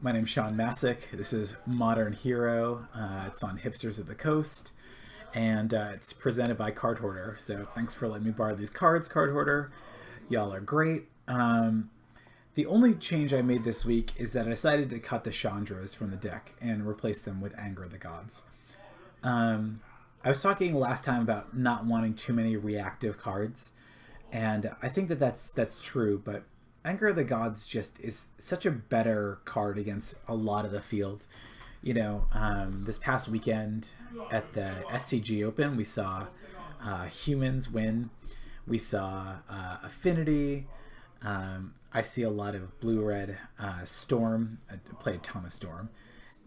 My name's Shawn Massak. This is Modern Hero. It's on Hipsters of the Coast, and it's presented by Card Hoarder. So thanks for letting me borrow these cards, Card Hoarder. Y'all are great. The only change I made this week is that I decided to cut the Chandras from the deck and replace them with Anger of the Gods. I was talking last time about not wanting too many reactive cards, and I think that that's true, but Anger of the Gods just is such a better card against a lot of the field. You know, this past weekend at the SCG Open, we saw humans win. We saw Affinity. I see a lot of blue-red Storm. I play a ton of Storm.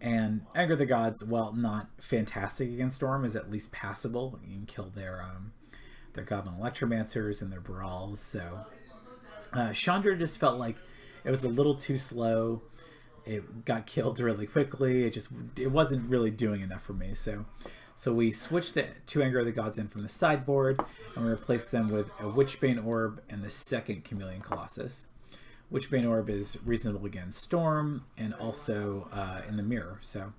And Anger of the Gods, while not fantastic against Storm, is at least passable. You can kill their Goblin Electromancers and their Brawls, so... Chandra just felt like it was a little too slow. It got killed really quickly. It wasn't really doing enough for me. So we switched the two Anger of the Gods in from the sideboard, and we replaced them with a Witchbane Orb and the second Chameleon Colossus. Witchbane Orb is reasonable against Storm and also in the mirror. So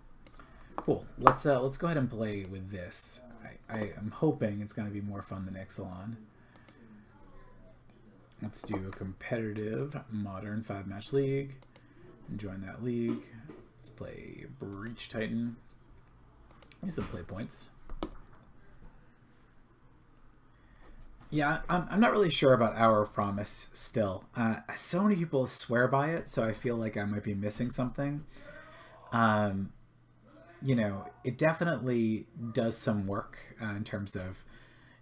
cool. Let's go ahead and play with this. I am hoping it's going to be more fun than Ixalan. Let's do a competitive Modern 5-match league. Join that league. Let's play Breach Titan. Need some play points. Yeah, I'm not really sure about Hour of Promise still. So many people swear by it, so I feel like I might be missing something. You know, it definitely does some work in terms of,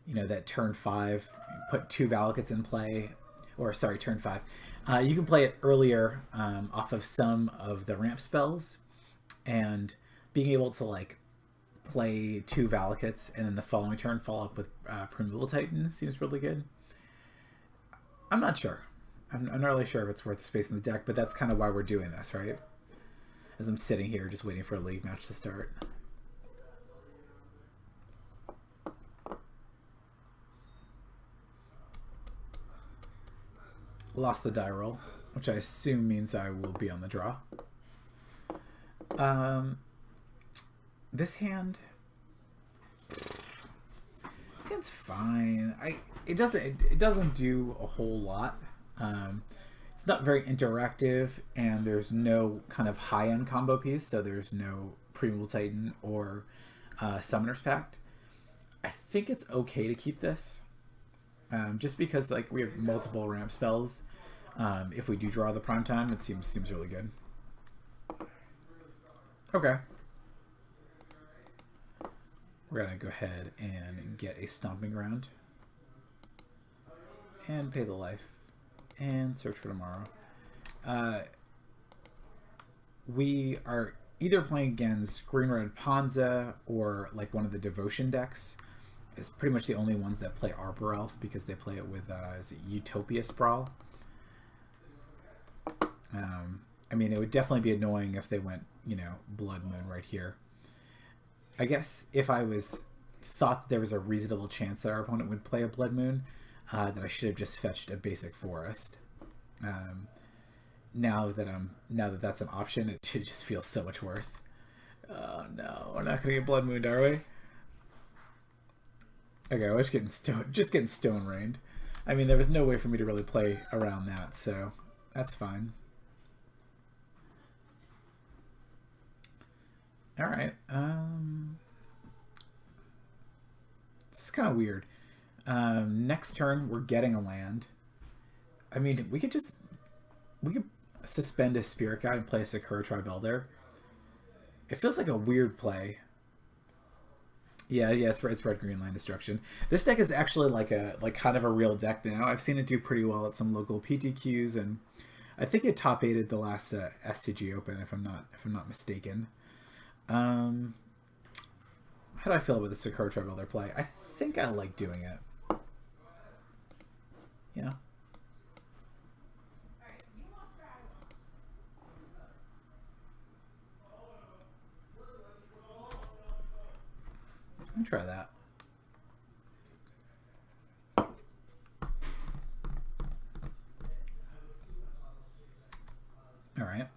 you know, that turn 5, put 2 Valakuts in play. Or sorry, turn 5. You can play it earlier off of some of the ramp spells, and being able to like play 2 Valakuts and then the following turn follow up with Primeval Titan seems really good. I'm not sure. I'm not really sure if it's worth the space in the deck, but that's kind of why we're doing this, right? As I'm sitting here just waiting for a league match to start. Lost the die roll, which I assume means I will be on the draw. This hand's fine. It doesn't do a whole lot. It's not very interactive, and there's no kind of high-end combo piece, so there's no Primeval Titan or Summoner's Pact. I think it's okay to keep this. Just because like we have multiple ramp spells, if we do draw the prime time, it seems really good. Okay, we're gonna go ahead and get a Stomping Ground and pay the life and search for tomorrow. We are either playing against Green Red Panza or like one of the Devotion decks. Is pretty much the only ones that play Arbor Elf because they play it with is it Utopia Sprawl. I mean, it would definitely be annoying if they went, you know, Blood Moon right here. I guess if I thought that there was a reasonable chance that our opponent would play a Blood Moon, that I should have just fetched a basic Forest. Now that that's an option, it just feels so much worse. Oh no, we're not gonna get Blood Mooned, are we? Okay, I was getting stone rained. I mean, there was no way for me to really play around that, so that's fine. All right. This is kind of weird. Next turn, we're getting a land. I mean, we could suspend a Spirit Guide and play a Sakura Tribe Elder. It feels like a weird play. Yeah, it's red-green land destruction. This deck is actually like kind of a real deck now. I've seen it do pretty well at some local PTQs, and I think it top 8'd the last SCG Open, if I'm not mistaken. How do I feel about the Sakura Tribe Elder play? I think I like doing it. Yeah. Let me try that. All right.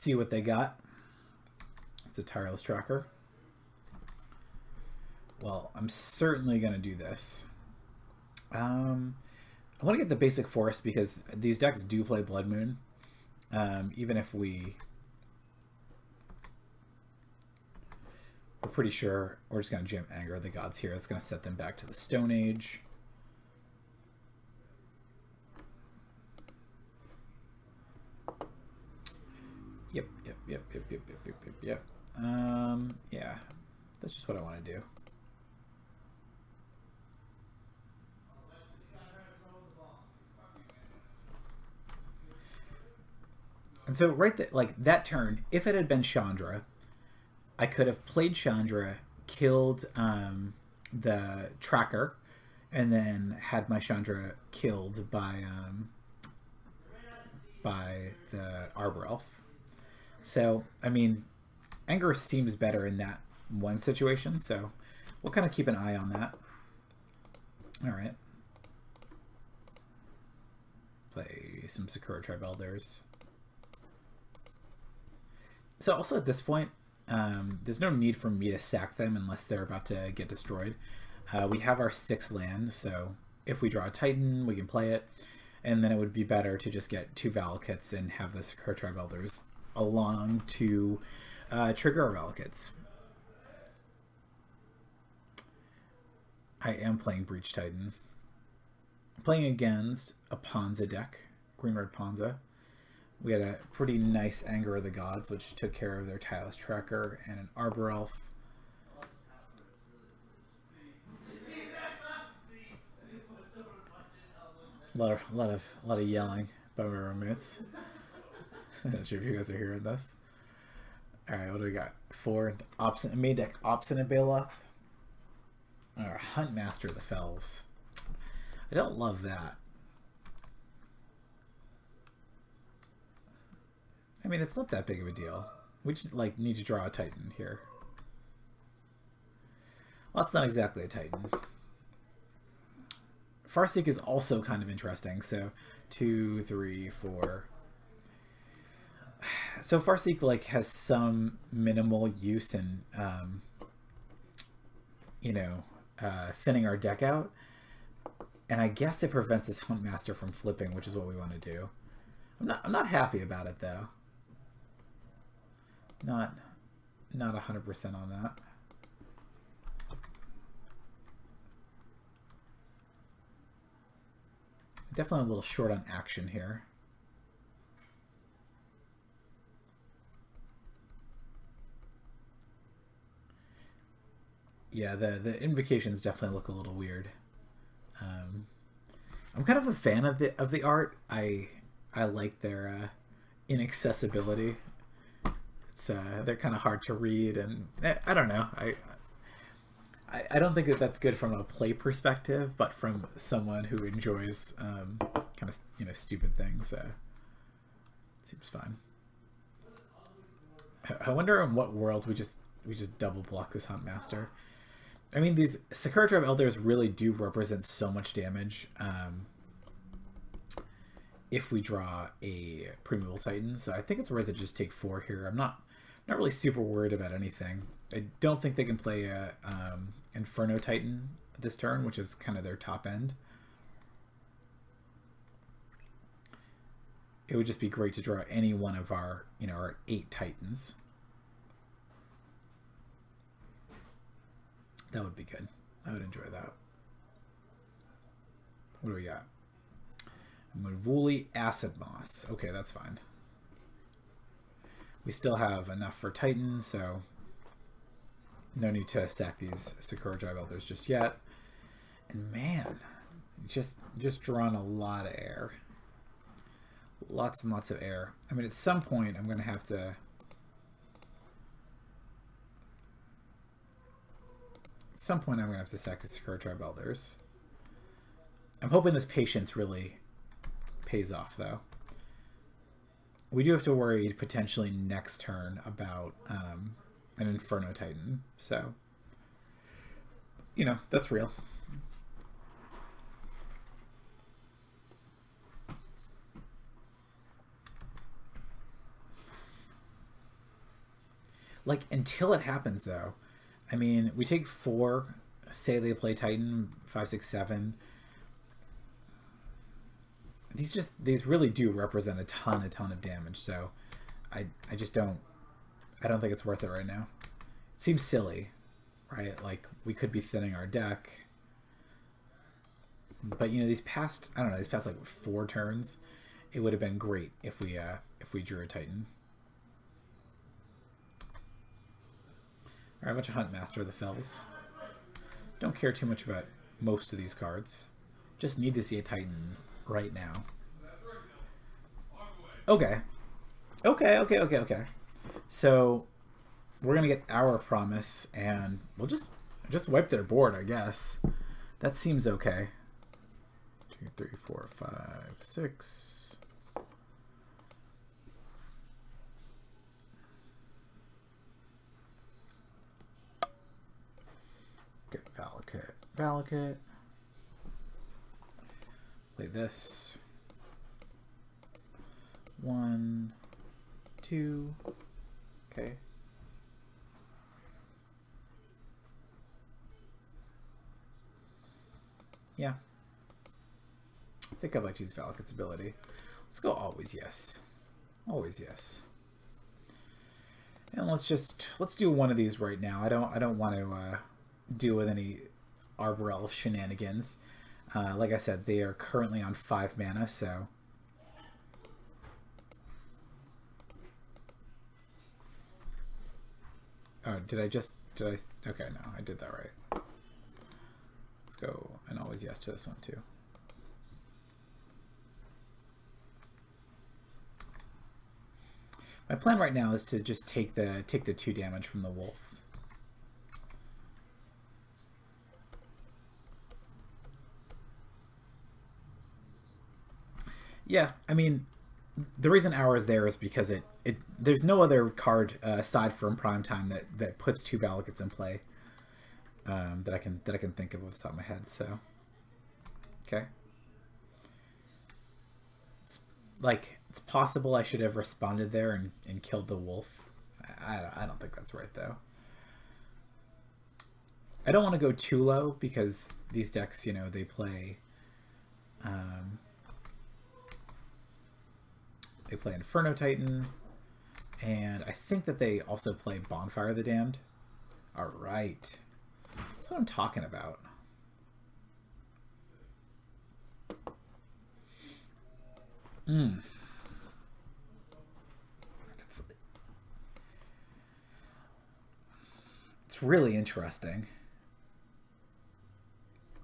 see what they got. It's a tireless tracker. Well, I'm certainly going to do this. I want to get the basic forest because these decks do play Blood Moon. Even if we're pretty sure we're just going to jam Anger of the Gods here. It's going to set them back to the Stone Age. Yep. Yeah, that's just what I want to do. And so right there, like that turn, if it had been Chandra, I could have played Chandra, killed the tracker, and then had my Chandra killed by the Arbor Elf. So, I mean, Anger seems better in that one situation, so we'll kind of keep an eye on that. All right. Play some Sakura Tribe Elders. So also at this point, there's no need for me to sack them unless they're about to get destroyed. We have our 6th land, so if we draw a Titan, we can play it. And then it would be better to just get 2 Valakutes and have the Sakura Tribe Elders along to trigger our Valakutes. I am playing Breach Titan. Playing against a Ponza deck, green-red Ponza. We had a pretty nice Anger of the Gods, which took care of their Tireless Tracker, and an Arbor Elf. A lot of yelling by my roommates. I'm not sure if you guys are hearing this. All right, what do we got? 4 main deck Obstinate Baloth. Or Hunt Master of the Fells. I don't love that. I mean, it's not that big of a deal. We just like need to draw a Titan here. Well, it's not exactly a Titan. Farseek is also kind of interesting. So 2, 3, 4. So Farseek like has some minimal use in thinning our deck out, and I guess it prevents this Hunt Master from flipping, which is what we want to do. I'm not happy about it though. Not 100% on that. Definitely a little short on action here. Yeah, the invocations definitely look a little weird. I'm kind of a fan of the art. I like their inaccessibility. It's they're kind of hard to read, and I don't know. I don't think that's good from a play perspective, but from someone who enjoys kind of stupid things, seems fine. I wonder in what world we just double block this Hunt Master. I mean, these Sakura Tribe Elders really do represent so much damage if we draw a Primeval Titan. So I think it's worth it to just take 4 here. I'm not really super worried about anything. I don't think they can play a Inferno Titan this turn, which is kind of their top end. It would just be great to draw any one of our, our 8 Titans. That would be good. I would enjoy that. What do we got? Mavuli Acid Moss. Okay, that's fine. We still have enough for Titan, so no need to sack these Sakura Tribe Elders just yet. And man, just drawing a lot of air. Lots and lots of air. I mean, at some point, I'm going to have to... sack the Sakura Tribe Elders. I'm hoping this patience really pays off, though. We do have to worry potentially next turn about an Inferno Titan. So, that's real. like, until it happens, though. I mean, we take 4, say they play Titan, 5, 6, 7. These really do represent a ton of damage, so I just don't, I don't think it's worth it right now. It seems silly, right? Like, we could be thinning our deck. But, you know, these past, I don't know, these past, like, 4 turns, it would have been great if we drew a Titan. Alright, a bunch of Hunt Master of the Fells. Don't care too much about most of these cards. Just need to see a Titan right now. Okay. Okay. So, we're going to get our promise, and we'll just wipe their board, I guess. That seems okay. 2, 3, 4, 5, 6. Get Valakut. Play this. 1, 2. Okay. Yeah. I think I'd like to use Valakut's ability. Let's go always yes. Always yes. And let's do one of these right now. I don't want to deal with any Arbor Elf shenanigans. Like I said, they are currently on 5 mana, so oh, okay, no, I did that right. Let's go and always yes to this one too. My plan right now is to just take the 2 damage from the wolf. Yeah, I mean, the reason Hour is there is because there's no other card aside from Prime Time that puts 2 Valakuts in play that I can think of off the top of my head. So, okay, it's possible I should have responded there and killed the wolf. I don't think that's right though. I don't want to go too low because these decks, you know, they play. They play Inferno Titan, and I think that they also play Bonfire of the Damned. Alright. That's what I'm talking about. It's really interesting.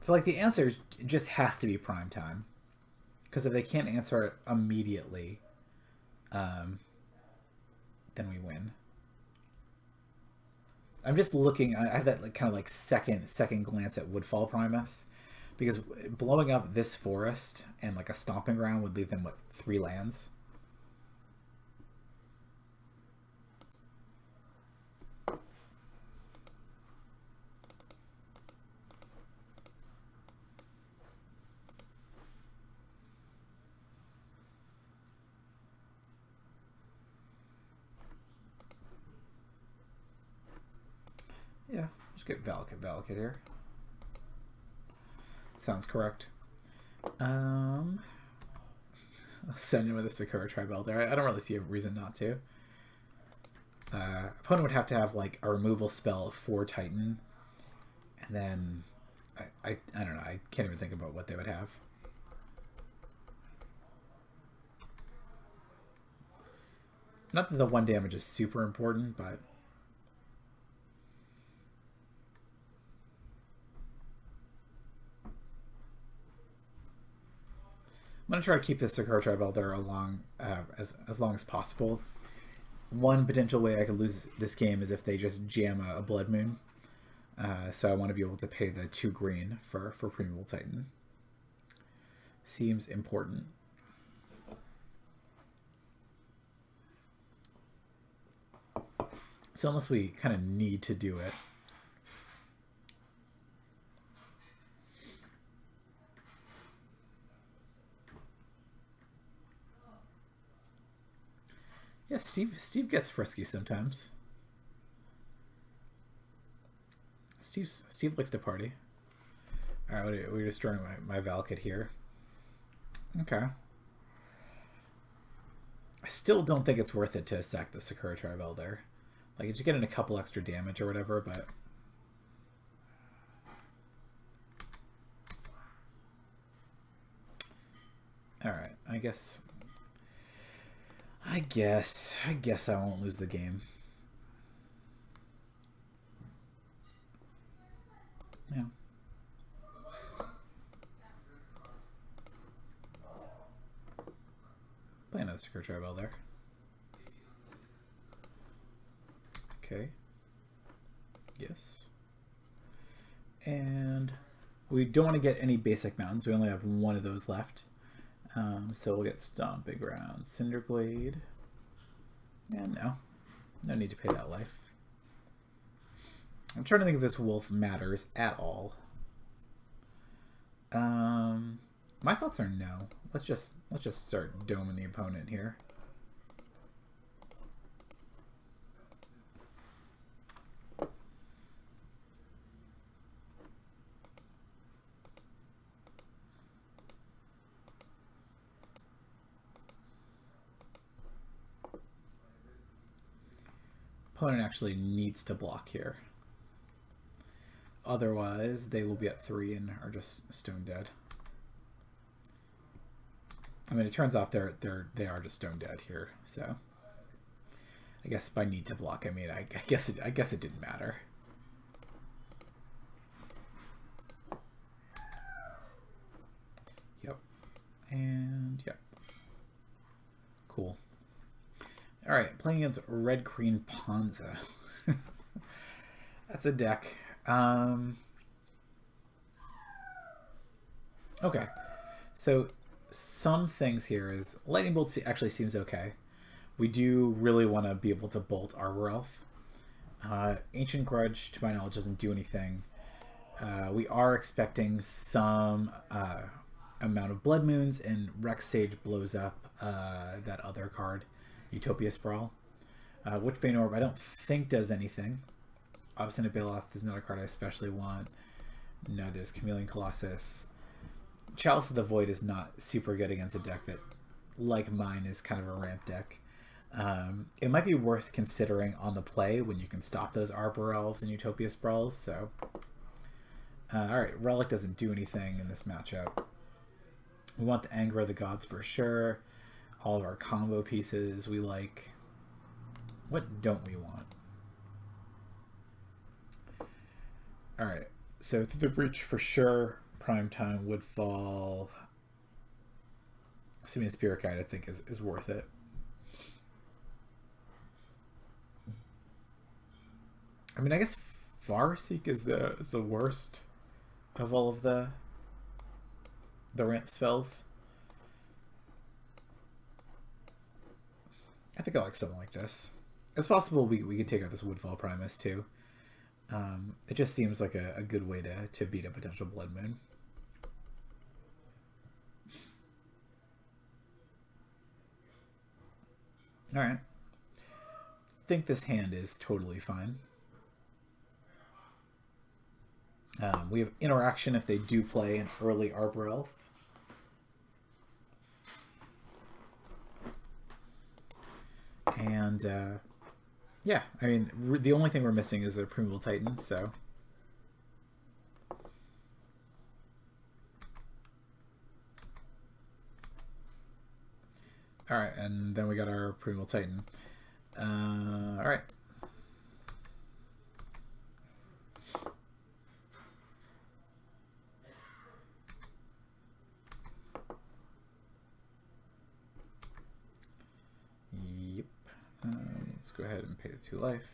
So, like, the answer just has to be Prime Time. Because if they can't answer it immediately, then we win. I'm just looking. I have that kind of like second glance at Woodfall Primus, because blowing up this forest and like a stomping ground would leave them with 3 lands. Yeah, just get Valakut here. Sounds correct. I'll send him with a Sakura Tribe Elder. I don't really see a reason not to. Opponent would have to have like a removal spell for Titan, and then I don't know. I can't even think about what they would have. Not that the 1 damage is super important, but I'm going to try to keep this Sakura Tribe Elder along as long as possible. One potential way I could lose this game is if they just jam a Blood Moon. So I want to be able to pay the 2 green for Primeval Titan. Seems important. So unless we kind of need to do it. Yeah, Steve gets frisky sometimes. Steve likes to party. All right, we're destroying my Valkid here. Okay. I still don't think it's worth it to sack the Sakura Tribe Elder. Like, just getting a couple extra damage or whatever, but... Alright, I guess I won't lose the game. Yeah. Play another Sakura Tribe Elder. Okay. Yes. And we don't want to get any basic mountains. We only have one of those left. So we'll get Stomping Ground, Cinderblade. And no need to pay that life. I'm trying to think if this wolf matters at all. My thoughts are no. Let's just start doming the opponent here. Opponent actually needs to block here. Otherwise, they will be at 3 and are just stone dead. I mean, it turns out they are just stone dead here. So, I guess by need to block, I mean, I guess it didn't matter. Yep, and yep. Cool. All right, playing against Red Green Ponza. That's a deck. Okay, so some things here is Lightning Bolt actually seems okay. We do really want to be able to bolt Arbor Elf. Ancient Grudge, to my knowledge, doesn't do anything. We are expecting some amount of Blood Moons, and Rex Sage blows up that other card, Utopia Sprawl. Witchbane Orb I don't think does anything. Obstinate Bailoff is not a card I especially want. No, there's Chameleon Colossus. Chalice of the Void is not super good against a deck that, like mine, is kind of a ramp deck. It might be worth considering on the play when you can stop those Arbor Elves and Utopia Sprawls. So, alright, Relic doesn't do anything in this matchup. We want the Anger of the Gods for sure. All of our combo pieces we like. What don't we want? Alright, so through the breach for sure. Primetime, Woodfall. Simian Spirit Guide I think is worth it. I mean, I guess Farseek is the worst of all of the ramp spells. I think I like something like this. It's possible we could take out this Woodfall Primus too. It just seems like a good way to beat a potential Blood Moon. Alright. Think this hand is totally fine. We have interaction if they do play an early Arbor Elf. And yeah, I mean, the only thing we're missing is a Primeval Titan, so. Alright, and then we got our Primeval Titan. Alright. Yep. Let's go ahead and pay the 2 life.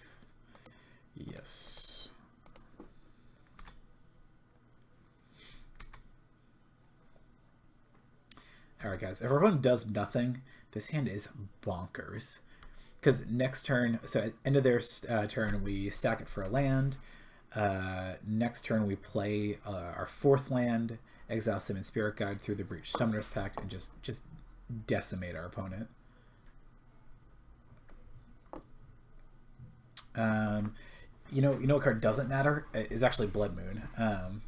Yes. Alright guys, if everyone does nothing, this hand is bonkers. Because next turn, so at end of their turn, we stack it for a land. Next turn we play our 4th land, exile Simian Spirit Guide through the Breach Summoner's Pact, and just decimate our opponent. you know what card doesn't matter is actually Blood Moon,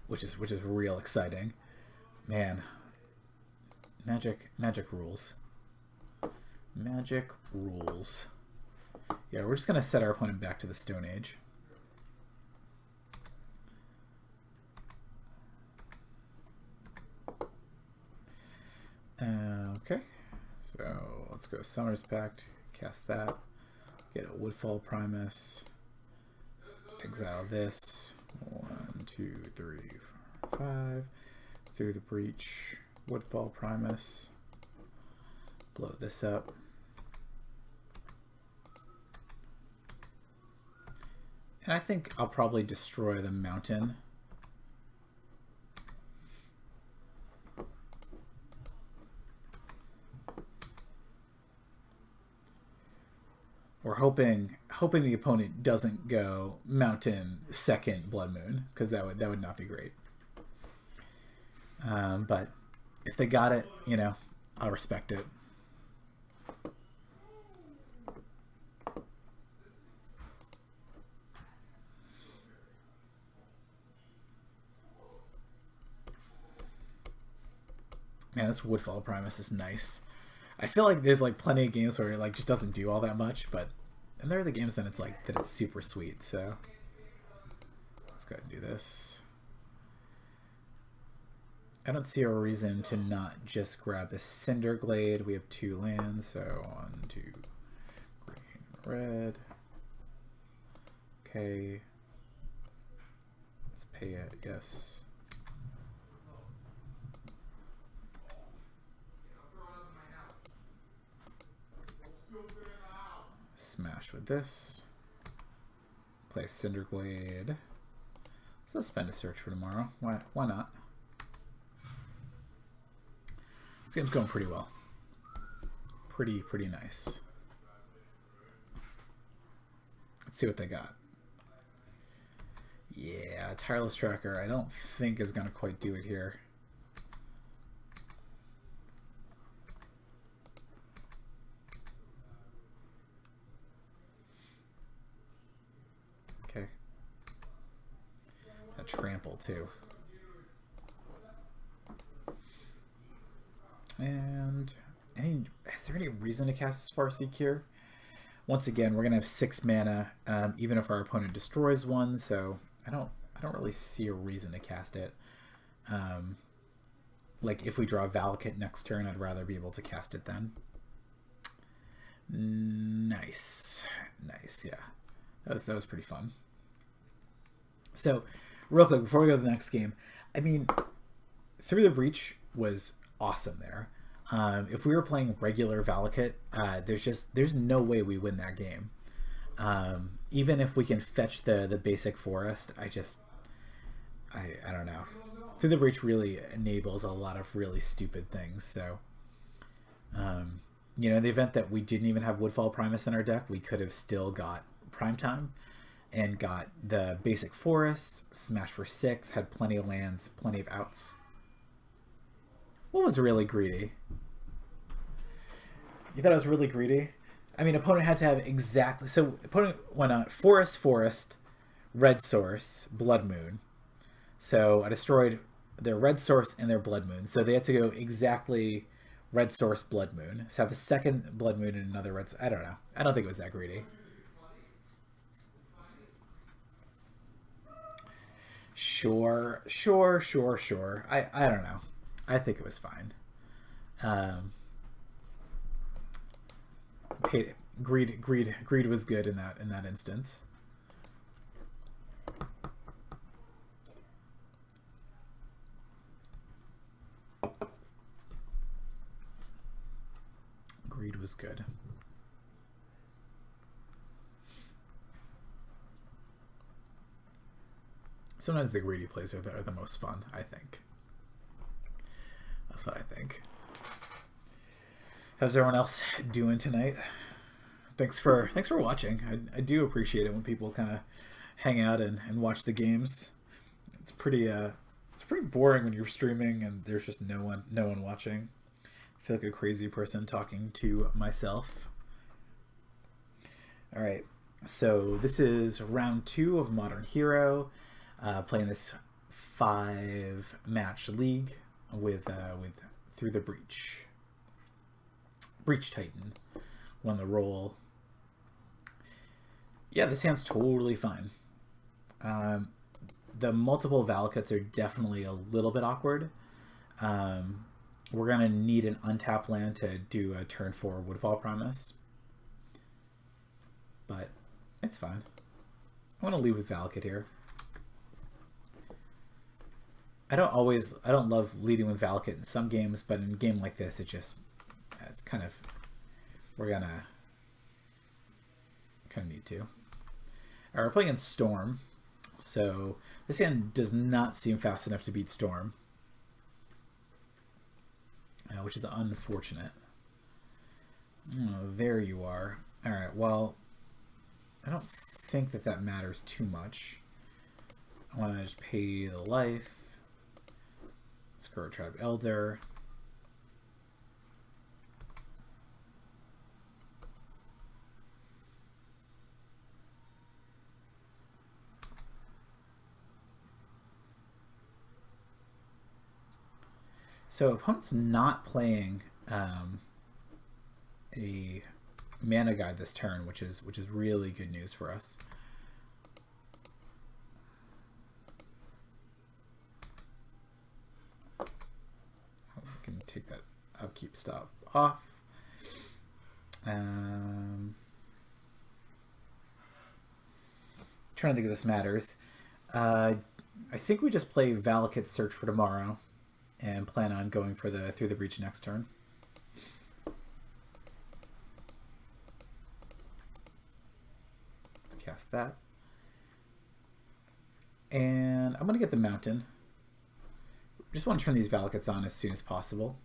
which is real exciting. Man, Magic rules. Magic rules. Yeah, we're just gonna set our opponent back to the Stone Age. Okay, so let's go Summer's Pact, cast that, get a Woodfall Primus, exile this, 1, 2, 3, 4, 5, through the breach, Woodfall Primus, blow this up. And I think I'll probably destroy the mountain. We're hoping the opponent doesn't go mountain second Blood Moon, because that would not be great. But if they got it, you know, I'll respect it. Man, this Woodfall Primus is nice. I feel like there's like plenty of games where it like just doesn't do all that much, but and there are the games that it's like that it's super sweet. So let's go ahead and do this. I don't see a reason to not just grab the Cinderglade. We have 2 lands, so 1, 2, green, red. Okay, let's pay it. Yes. Smash with this. Play Cinderglade. So let's spend a search for tomorrow. Why not? This game's going pretty well. Pretty nice. Let's see what they got. Yeah, Tireless Tracker I don't think is gonna quite do it here. Trample too. And is there any reason to cast Farseek here? Once again, we're gonna have 6 mana, even if our opponent destroys one. So I don't really see a reason to cast it. Like if we draw Valakut next turn, I'd rather be able to cast it then. Nice, yeah, that was pretty fun. So. Real quick, before we go to the next game, I mean, Through the Breach was awesome there. If we were playing regular Valakut, there's no way we win that game. Even if we can fetch the basic forest, I don't know. Through the Breach really enables a lot of really stupid things. So, you know, in the event that we didn't even have Woodfall Primus in our deck, we could have still got Primetime. And got the basic forests, smashed for 6, had plenty of lands, plenty of outs. What was really greedy? You thought it was really greedy? I mean, opponent had to have exactly... So, opponent went on forest, red source, Blood Moon. So, I destroyed their red source and their Blood Moon. So, they had to go exactly red source, Blood Moon. So, have the second Blood Moon and another red... I don't know. I don't think it was that greedy. Sure. I don't know. I think it was fine. Greed was good in that instance. Greed was good. Sometimes the greedy plays are the most fun, I think. That's what I think. How's everyone else doing tonight? Thanks for watching. I do appreciate it when people kind of hang out and watch the games. It's pretty boring when you're streaming and there's just no one watching. I feel like a crazy person talking to myself. All right. So this is round 2 of Modern Hero, playing this 5-match league with Through the Breach. Breach Titan won the role. Yeah, this hand's totally fine. The multiple Valakuts are definitely a little bit awkward. We're going to need an untapped land to do a turn 4 Woodfall Promise. But it's fine. I want to lead with Valakut here. I don't love leading with Valakut in some games, but in a game like this, it's kind of, we're gonna kind of need to. All right, we're playing in Storm, so this hand does not seem fast enough to beat Storm, which is unfortunate. Oh, there you are. All right, well, I don't think that matters too much. I want to just pay the life. Scourge Tribe Elder. So opponent's not playing a mana guide this turn, which is really good news for us. We can take that upkeep stop off. Trying to think if this matters. I think we just play Valakut Search for Tomorrow and plan on going for the Through the Breach next turn. Let's cast that. And I'm going to get the Mountain. Just want to turn these Valakuts on as soon as possible.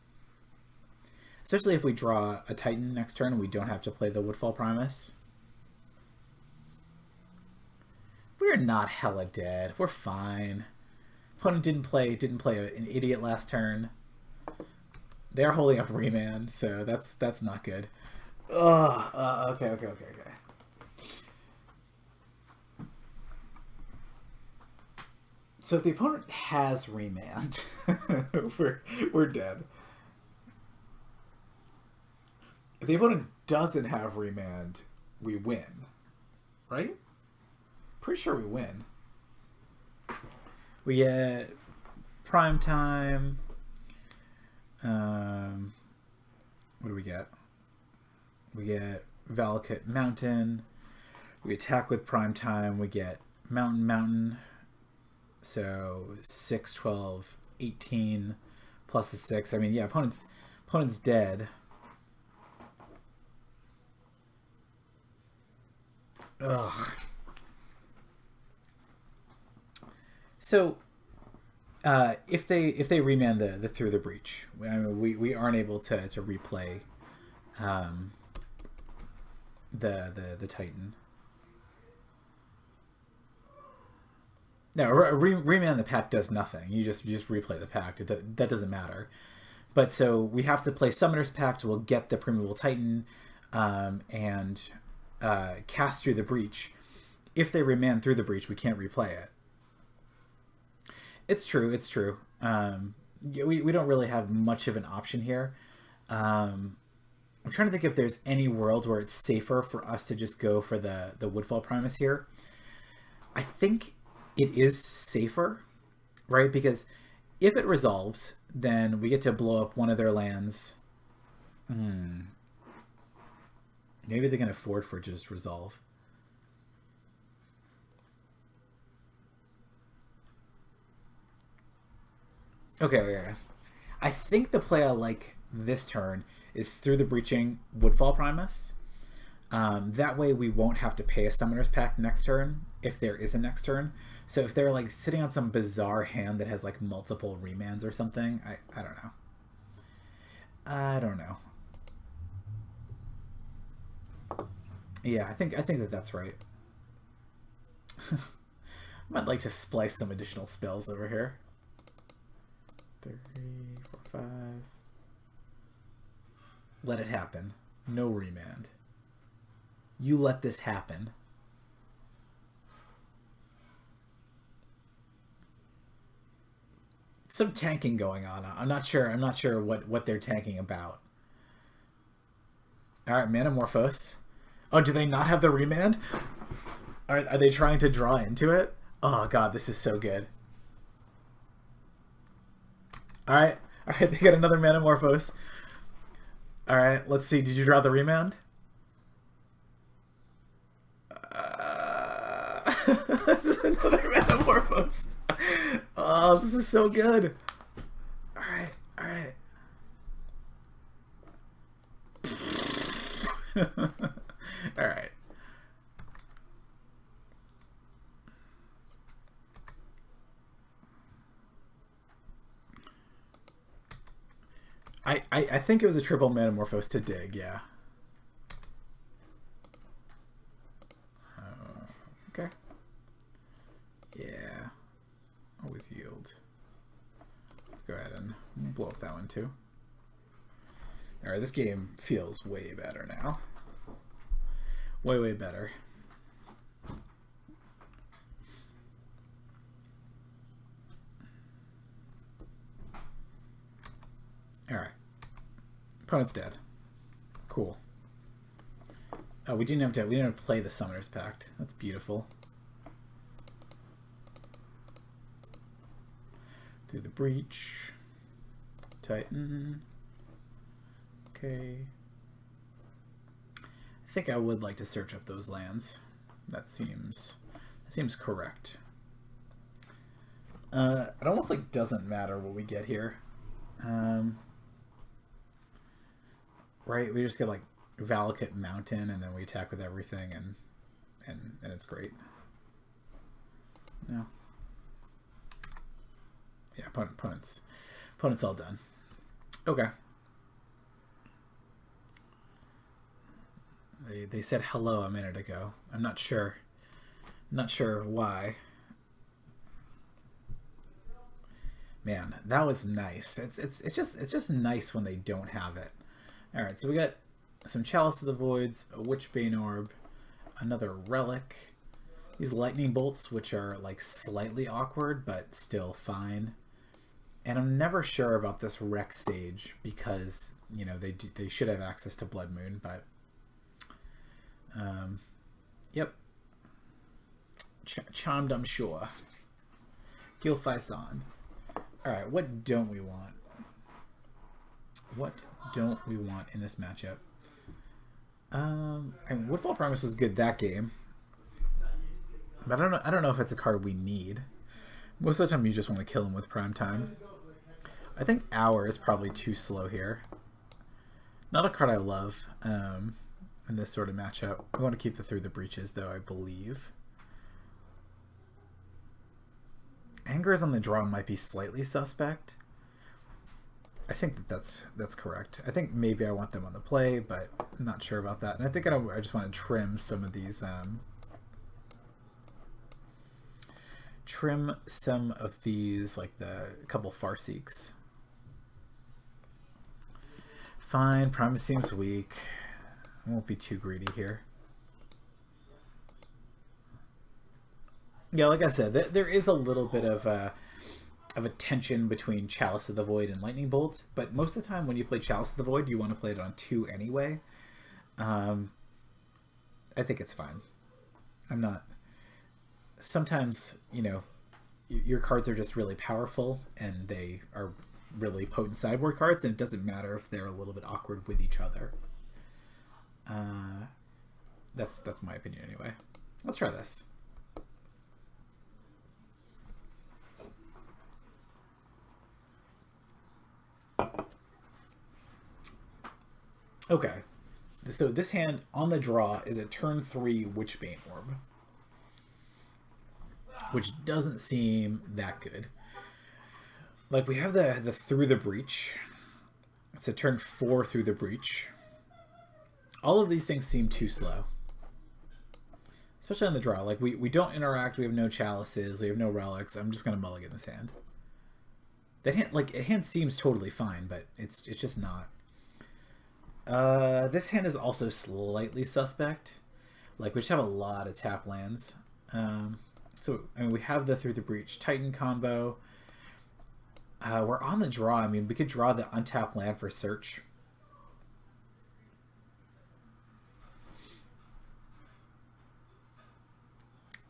Especially if we draw a Titan next turn and we don't have to play the Woodfall Primus. We're not hella dead. We're fine. Opponent didn't play an idiot last turn. They're holding up Remand, so that's not good. Ugh. Okay. So if the opponent has Remand, we're dead. If the opponent doesn't have Remand, we win, right? Pretty sure we win. We get Prime Time. What do we get? We get Valakut Mountain. We attack with Prime Time. We get Mountain. So 6, 12, 18 plus the 6. I mean, yeah, opponent's dead. Ugh. So, if they remand the Through the Breach, I mean, we aren't able to replay the Titan. No, remand the pact does nothing. You just replay the pact. That doesn't matter. But so we have to play Summoner's Pact. We'll get the Primeval Titan and cast Through the Breach. If they remand Through the Breach, we can't replay it. It's true. We don't really have much of an option here. I'm trying to think if there's any world where it's safer for us to just go for the Woodfall Primus here. I think it is safer, right? Because if it resolves, then we get to blow up one of their lands. Maybe they can afford for just resolve. Okay. I think the play I like this turn is Through the Breaching Woodfall Primus. That way we won't have to pay a Summoner's Pact next turn, if there is a next turn. So if they're like sitting on some bizarre hand that has like multiple remands or something, I don't know. Yeah, I think that's right. I might like to splice some additional spells over here. 3, 4, 5. Let it happen. No remand. You let this happen. some tanking going on. I'm not sure. I'm not sure what they're tanking about. All right, Manamorphose. Oh, do they not have the remand? Are they trying to draw into it? Oh god, this is so good. All right, they got another Manamorphose. All right, let's see. Did you draw the remand? This is another Manamorphose. Oh, this is so good. All right, all right. All right. I think it was a triple Manamorphose to dig, yeah. Okay. Yeah. Always yield. Let's go ahead and blow up that one too. Alright, this game feels way better now. Way, way better. Alright. Opponent's dead. Cool. Oh, we didn't have to play the Summoner's Pact. That's beautiful. Through the breach. Titan. Okay. I think I would like to search up those lands. That seems correct. It almost like doesn't matter what we get here. Right, we just get like Valakut Mountain and then we attack with everything and it's great. No. Yeah, opponent's all done. Okay. They said hello a minute ago. I'm not sure. Not sure why. Man, that was nice. It's just nice when they don't have it. All right, so we got some Chalice of the Voids, a Witchbane Orb, another Relic. These Lightning Bolts, which are like slightly awkward but still fine. And I'm never sure about this Rex Sage because you know they should have access to Blood Moon, but yep. Charmed, I'm sure. Gil Faison. Alright, what don't we want? What don't we want in this matchup? And Woodfall Promise was good that game. But I don't know if it's a card we need. Most of the time you just want to kill him with Prime Time. I think Hour is probably too slow here. Not a card I love in this sort of matchup. We want to keep the Through the Breaches though, I believe. Angers on the draw might be slightly suspect. I think that's correct. I think maybe I want them on the play, but I'm not sure about that. And I think I just want to trim some of these. Trim some of these, like the couple Farseeks. Fine, Primus seems weak. I won't be too greedy here. Yeah, like I said, there is a little bit of a tension between Chalice of the Void and Lightning Bolts, but most of the time when you play Chalice of the Void, you want to play it on 2 anyway. I think it's fine. I'm not... Sometimes, you know, your cards are just really powerful, and they are really potent sideboard cards, and it doesn't matter if they're a little bit awkward with each other. That's my opinion anyway. Let's try this. Okay, so this hand on the draw is a turn 3 Witchbane Orb, which doesn't seem that good. Like, we have the Through the Breach. It's a turn 4 Through the Breach. All of these things seem too slow, especially on the draw. Like, we don't interact, we have no Chalices, we have no Relics. I'm just gonna mulligan this hand. That hand, like, a hand seems totally fine, but it's just not. This hand is also slightly suspect. Like, we just have a lot of tap lands. So, I mean, we have the Through the Breach Titan combo. We're on the draw. I mean, we could draw the untapped land for search.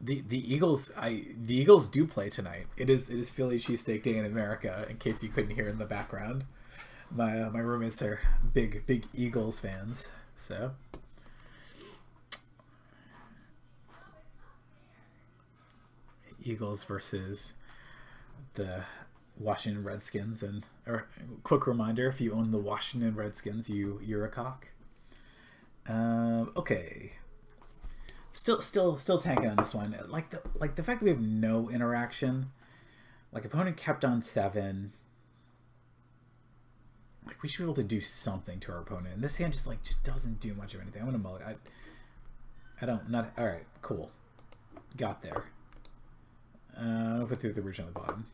The Eagles do play tonight. It is Philly cheesesteak day in America. In case you couldn't hear in the background, my roommates are big Eagles fans. So Eagles versus the Washington Redskins, and quick reminder: if you own the Washington Redskins, you're a cock. Okay. Still tanking on this one. Like the fact that we have no interaction. Like, opponent kept on 7. Like, we should be able to do something to our opponent. And this hand just doesn't do much of anything. I'm gonna mull it. All right, cool. Got there. I'll put through the bridge on the bottom.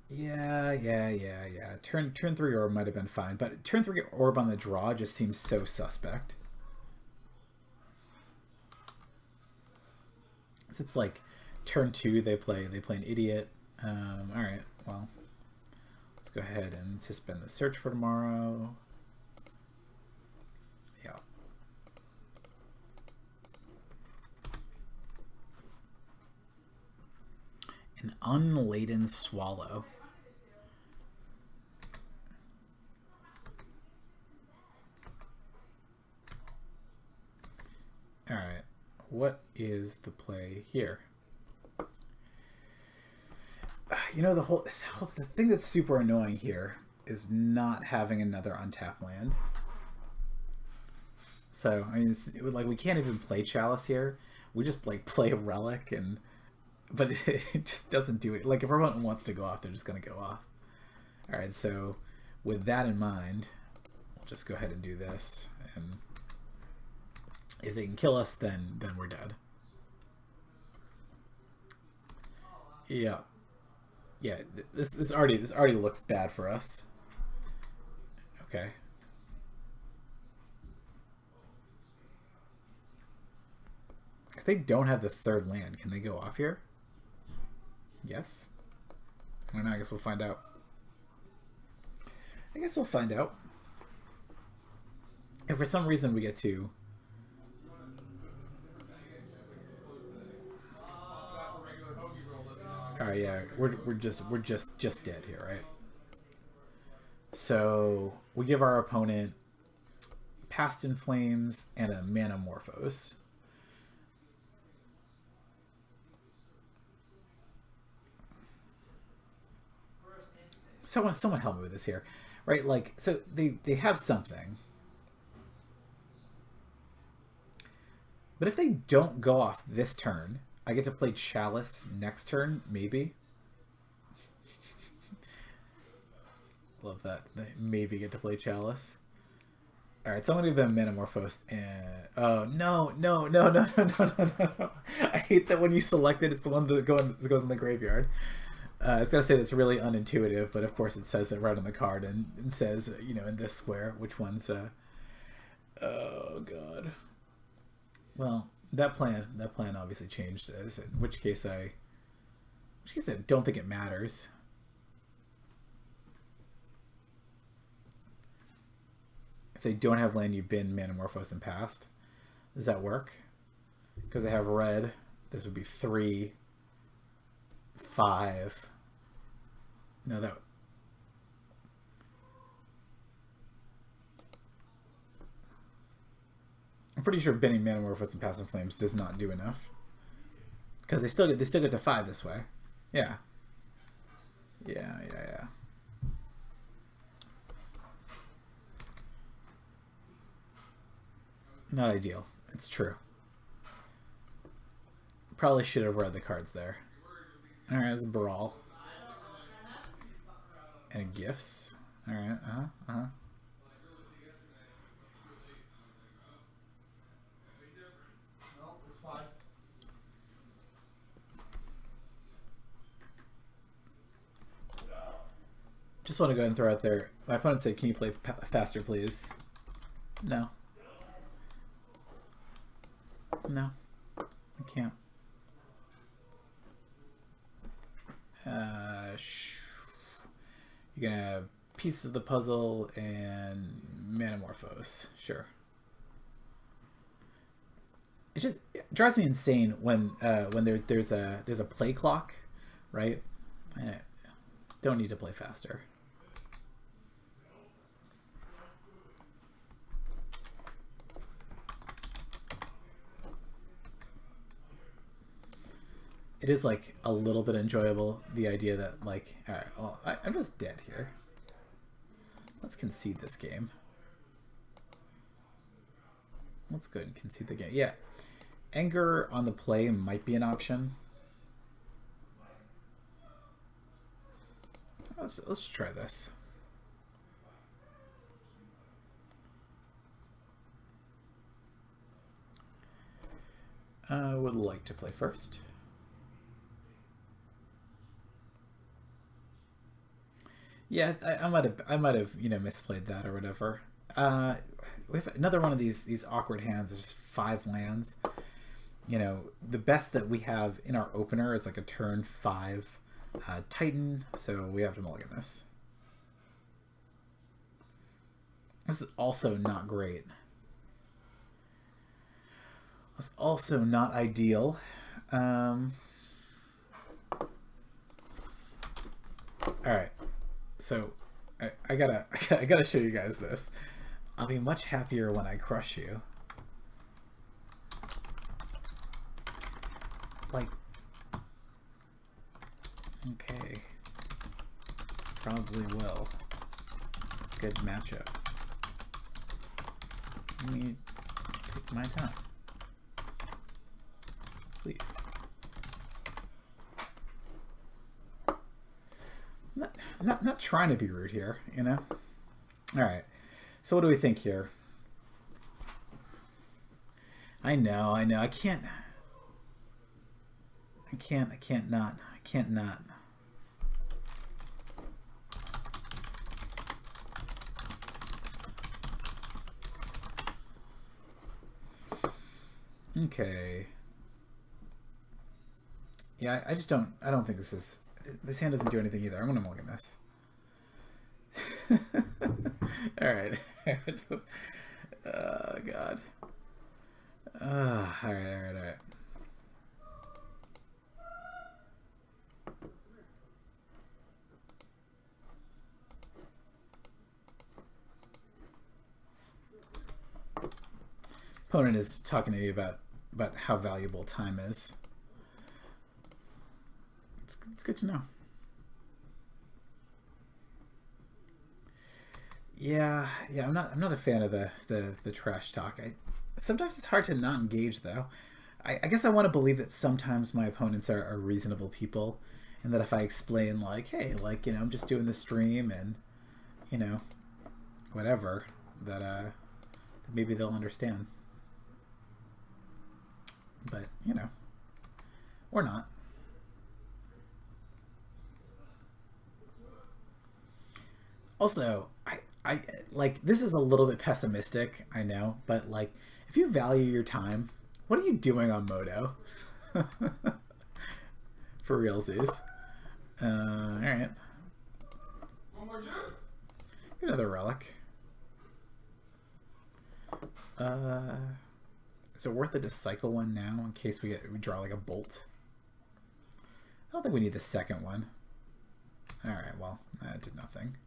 Yeah. Turn 3 orb might have been fine, but turn 3 orb on the draw just seems so suspect. So it's like turn 2 they play an idiot. All right, well, let's go ahead and suspend the search for tomorrow. Yeah. An unladen swallow. All right, what is the play here? You know, the thing that's super annoying here is not having another untapped land. So I mean, like, we can't even play Chalice here. We just play a Relic, but it just doesn't do it. Like, if everyone wants to go off, they're just gonna go off. All right, so with that in mind, we'll just go ahead and do this, and if they can kill us, then we're dead. Yeah. This already looks bad for us. Okay. If they don't have the 3rd land, can they go off here? Yes. I don't know. I guess we'll find out. If for some reason we get to. Alright, yeah, we're just dead here, right? So we give our opponent Past in Flames and a Manamorphose. Someone help me with this here, right? Like, so they have something, but if they don't go off this turn, I get to play Chalice next turn, maybe. Love that. They maybe get to play Chalice. All right, so I'm gonna give them Manamorphose, and oh no! I hate that when you select it, it's the one that goes in the graveyard. It's gonna say that's really unintuitive, but of course it says it right on the card, and it says, you know, in this square which one's. Oh god. Well, that plan obviously changed. In which case I don't think it matters. If they don't have land, you bin Manamorphose and Past. Does that work? Because they have red. This would be 3, 5. No, that. I'm pretty sure binning Manamorphose and Past in Flames does not do enough. Because they still get to 5 this way. Yeah. Yeah. Not ideal. It's true. Probably should have read the cards there. Alright, there's a Brawl. And a Gifts. Alright, Just want to go ahead and throw out there. My opponent said, "Can you play faster, please?" No. I can't. You're gonna have pieces of the puzzle and Manamorphose. Sure. It just drives me insane when there's a play clock, right? I don't need to play faster. It is like a little bit enjoyable, the idea that like, all right, well, I'm just dead here. Let's concede this game. Let's go ahead and concede the game. Yeah, anger on the play might be an option. Let's try this. I would like to play first. Yeah, I might have misplayed that or whatever. We have another one of these awkward hands. There's 5 lands. The best that we have in our opener is like a turn 5 Titan, so we have to mulligan this. This is also not great. It's also not ideal. All right. So I gotta show you guys this. I'll be much happier when I crush you. Like, okay, probably will. It's a good matchup. Let me take my time, please. I'm not trying to be rude here, All right. So what do we think here? I know. I can't not. Okay. Yeah, I don't think this hand doesn't do anything either. I'm gonna mulligan this. Alright. Oh god. Alright. Opponent is talking to me about how valuable time is. It's good to know. Yeah, I'm not a fan of the trash talk. Sometimes it's hard to not engage though. I guess I want to believe that sometimes my opponents are reasonable people, and that if I explain like, hey, like, I'm just doing the stream and whatever, that maybe they'll understand. But or not. Also, I like, this is a little bit pessimistic, I know, but like, if you value your time, what are you doing on Moto? For realsies. Alright. One more juice? Another relic. Is it worth it to cycle one now in case we draw like a bolt? I don't think we need the second one. Alright, well, that did nothing.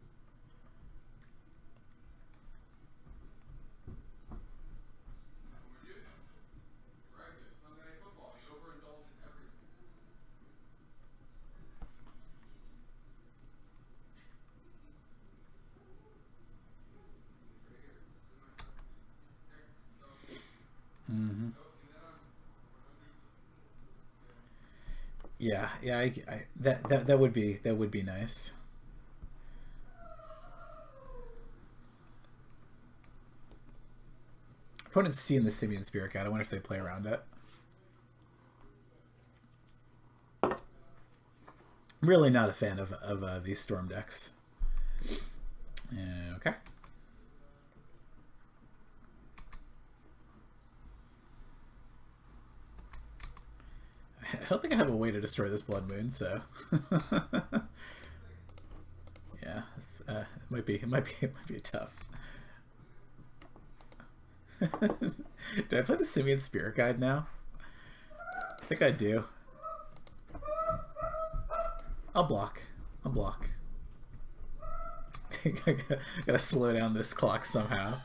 Yeah, that would be nice. Opponent's seeing the Simian Spirit Guide. I wonder if they play around it. I'm really not a fan of these Storm decks. Okay. don't think I have a way to destroy this blood moon, so yeah, it's, it might be tough. Do I play the Simian Spirit Guide now? I think I do. I'll block. I gotta slow down this clock somehow.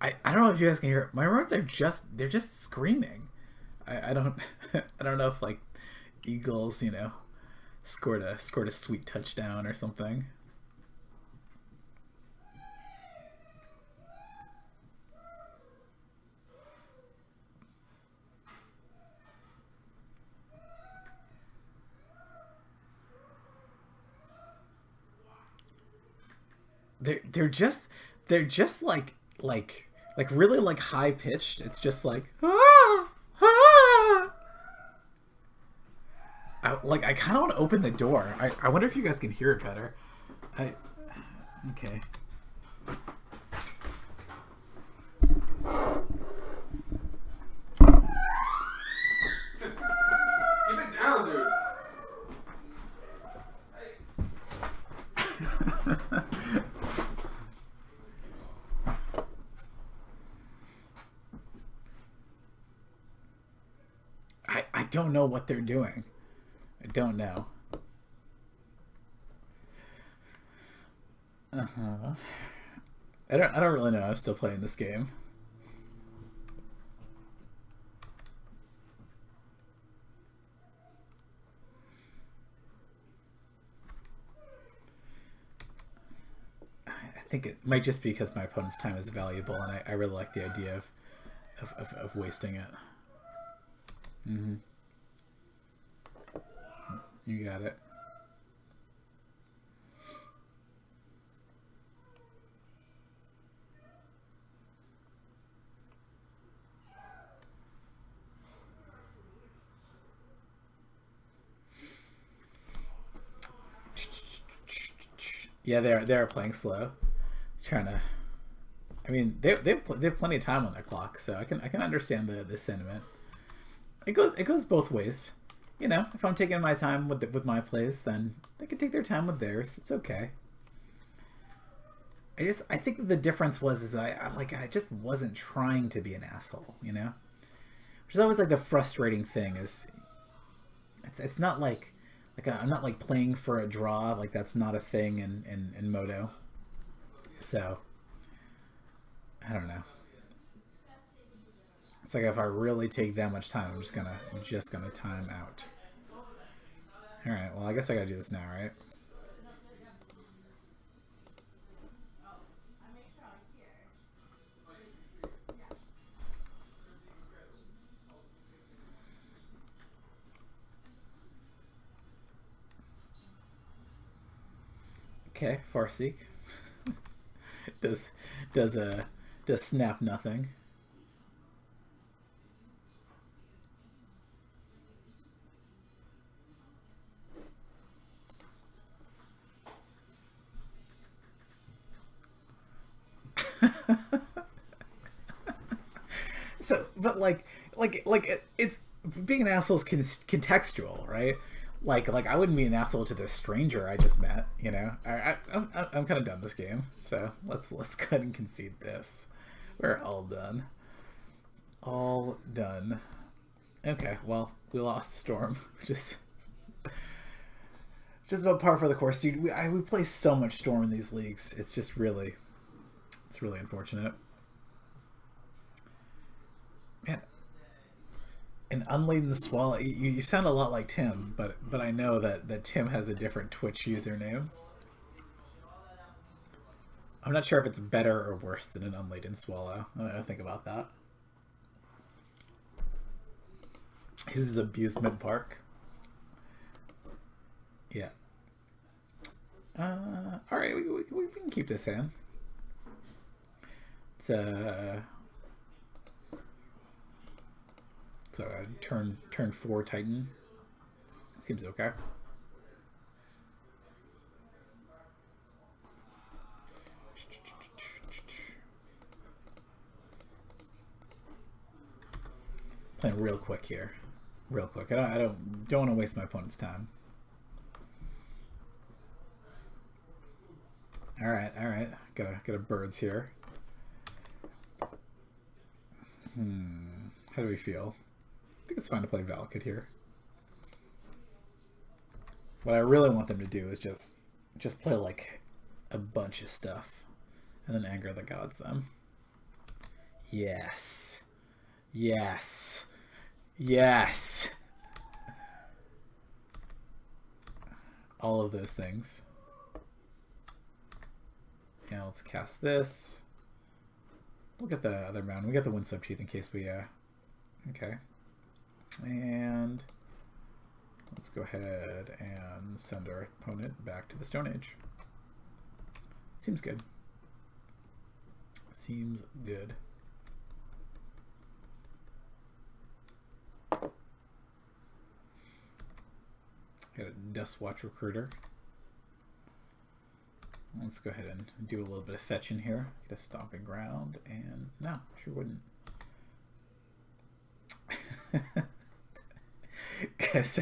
I don't know if you guys can hear it. My roads are they're just screaming. I don't I don't know if like Eagles, you know, scored a sweet touchdown or something. They're just like really like high pitched. It's just like ah, ah. I kind of want to open the door. I wonder if you guys can hear it better. Okay. Keep it down, dude. I don't know what they're doing. I don't know. I don't really know. I'm still playing this game. I think it might just be because my opponent's time is valuable, and I really like the idea of wasting it. Mm-hmm. You got it. Yeah, they're playing slow. Trying to. I mean, they have plenty of time on their clock, so I can understand the sentiment. It goes both ways. You know, if I'm taking my time with my plays, then they can take their time with theirs. It's okay. I think the difference was I just wasn't trying to be an asshole, you know? Which is always like the frustrating thing is it's not like I'm not like playing for a draw, like that's not a thing in Moto. So I don't know. It's like if I really take that much time, I'm just gonna time out. All right. Well, I guess I gotta do this now, right? Okay, Farseek. does snap nothing. So, but like it's being an asshole is contextual, right? Like I wouldn't be an asshole to this stranger I just met, you know. I'm kind of done this game, so let's go ahead and concede this. We're all done. All done. Okay, well, we lost Storm, just about par for the course, dude. We play so much Storm in these leagues. It's just really, it's really unfortunate. Man, an unladen swallow. You sound a lot like Tim, but I know that Tim has a different Twitch username. I'm not sure if it's better or worse than an unladen swallow. I don't know, think about that. This is abused mid park. Yeah. All right, we can keep this in. It's so turn 4 Titan. Seems okay. Playing real quick here. Real quick. I don't want to waste my opponent's time. Alright, alright. Got a birds here. How do we feel? I think it's fine to play Valakut here. What I really want them to do is just play like a bunch of stuff and then anger the gods them. Yes. Yes. Yes. All of those things. Yeah, let's cast this. We'll get the other mountain. We got the Windswept Heath in case we okay. And let's go ahead and send our opponent back to the Stone Age. Seems good. Seems good. Got a Dustwatch Recruiter. Let's go ahead and do a little bit of fetching here. Get a Stomping Ground, and no, sure wouldn't. Guess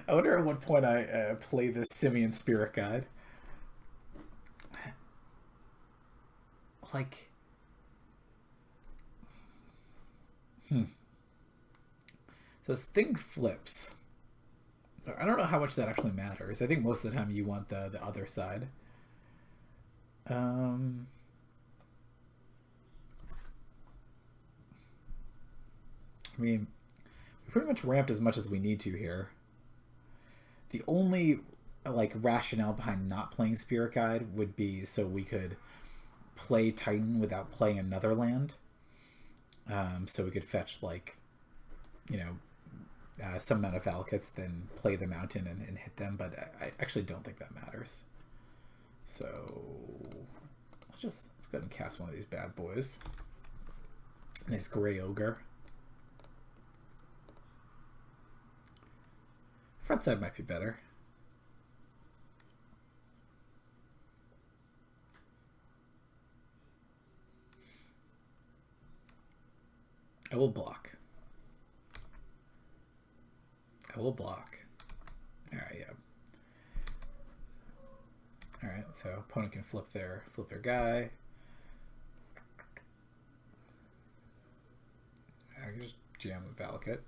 I wonder at what point I play this Simian Spirit Guide. Like, so this thing flips. I don't know how much that actually matters. I think most of the time you want the other side. I mean, we pretty much ramped as much as we need to here. The only like rationale behind not playing Spirit Guide would be so we could play Titan without playing another land. So we could fetch like, you know, some amount of Valakuts, then play the mountain and hit them, but I actually don't think that matters. So let's go ahead and cast one of these bad boys. Nice gray ogre. Front side might be better. I will block. I will block. Alright, yeah. Alright, so opponent can flip their guy. I can just jam a Valakut.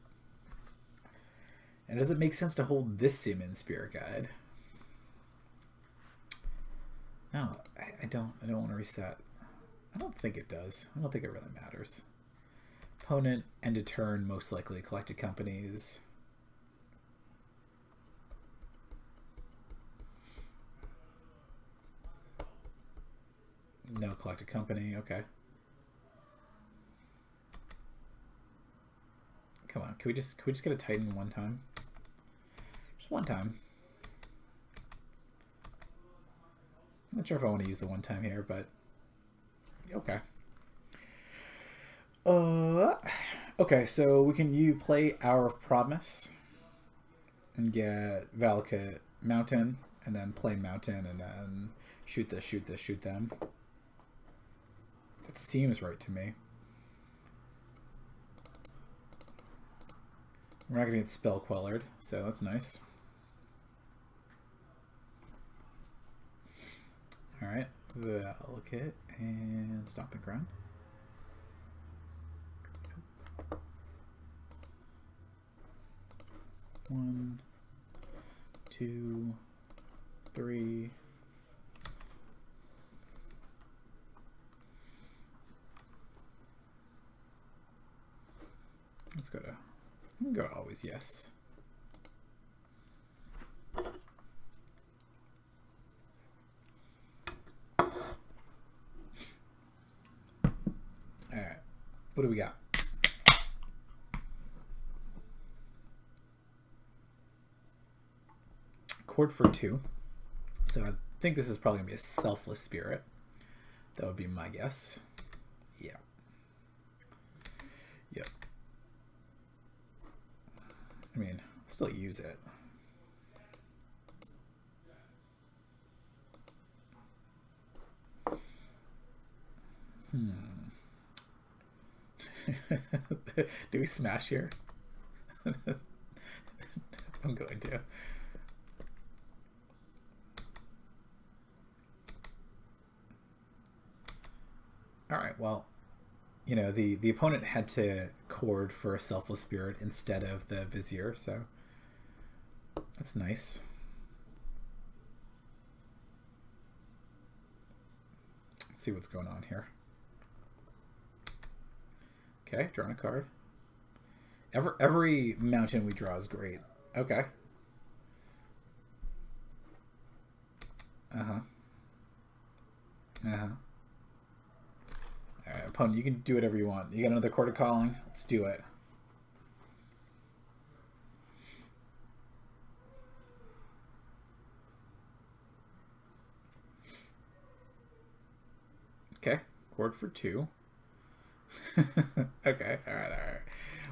And does it make sense to hold this Simian Spirit Guide? No, I don't want to reset. I don't think it does. I don't think it really matters. Opponent, end of turn, most likely collected companies. No collected company, okay. Come on, can we just get a Titan one time? Just one time. Not sure if I want to use the one time here, but okay. Okay, so we can play Hour of Promise and get Valakut Mountain, and then play Mountain, and then shoot this, shoot this, shoot them. That seems right to me. We're not going to get Spell Quellered, so that's nice. Alright, Valakut and Stomping Ground. One, two, three. Let's go to always yes. Alright, what do we got? Chord for 2. So I think this is probably going to be a Selfless Spirit. That would be my guess. Yeah. Yep. I mean, I'll still use it. Do we smash here? I'm going to. All right, well, you know, the opponent had to chord for a Selfless Spirit instead of the Vizier, so that's nice. Let's see what's going on here. Okay, drawing a card. Every mountain we draw is great. Okay. Uh-huh. Uh-huh. Alright, opponent, you can do whatever you want. You got another Court of Calling? Let's do it. Okay, chord for 2. Okay, alright.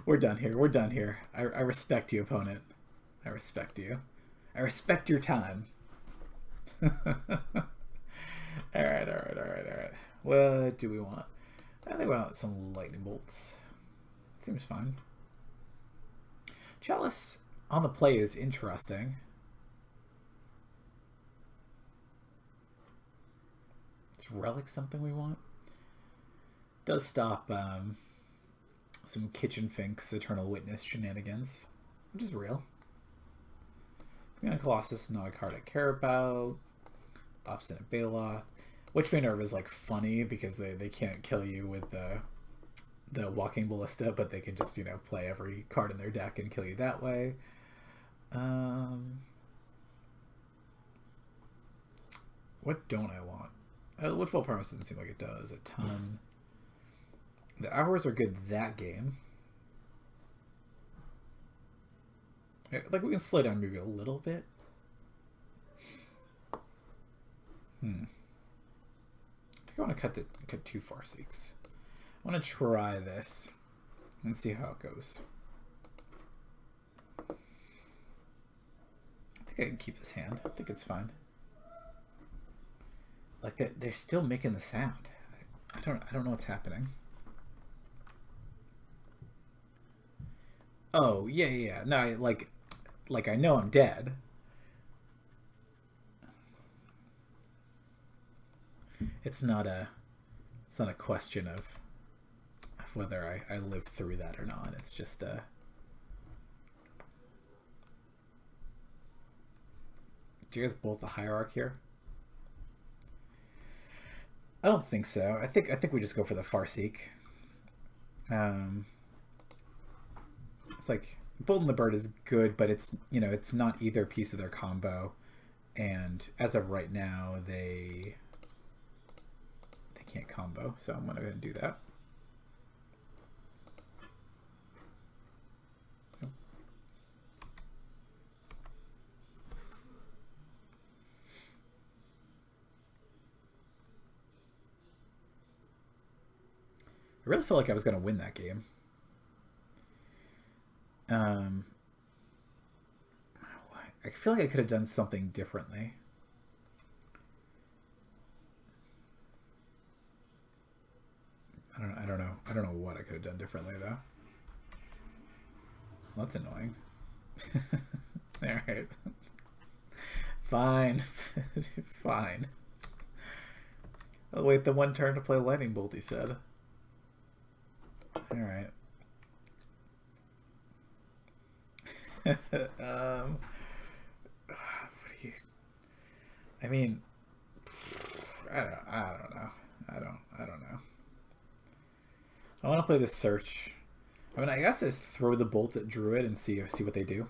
We're done here. We're done here. I respect you, opponent. I respect you. I respect your time. Alright. What do we want? I think we want some lightning bolts. Seems fine. Chalice on the play is interesting. Is Relic something we want? Does stop some Kitchen Finks Eternal Witness shenanigans, which is real. Colossus is not a card I care about. Obstinate Baloth. Witchbane Nerve is like funny because they can't kill you with the Walking Ballista, but they can just, you know, play every card in their deck and kill you that way. What don't I want? Woodfall Promise doesn't seem like it does a ton. The Hours are good that game. Like, we can slow down maybe a little bit. I think I want to cut 2 Farseeks. I want to try this and see how it goes. I think I can keep this hand. I think it's fine. Like, they're still making the sound. I don't know what's happening. Oh, yeah. No, like I know I'm dead. It's not a question of whether I live through that or not. It's just do you guys bolt the Hierarch here? I don't think so. I think we just go for the Farseek. It's like Bolt and the Bird is good, but it's, you know, it's not either piece of their combo, and as of right now, they can't combo. So I'm gonna go ahead and do that. I really felt like I was gonna win that game. I feel like I could have done something differently. I don't know. I don't know what I could have done differently though. Well, that's annoying. Alright. Fine. Fine. I'll wait the one turn to play Lightning Bolt, he said. Alright. What do you... I mean... I don't know. I don't know. I want to play the Search. I mean, I guess I just throw the Bolt at Druid and see what they do.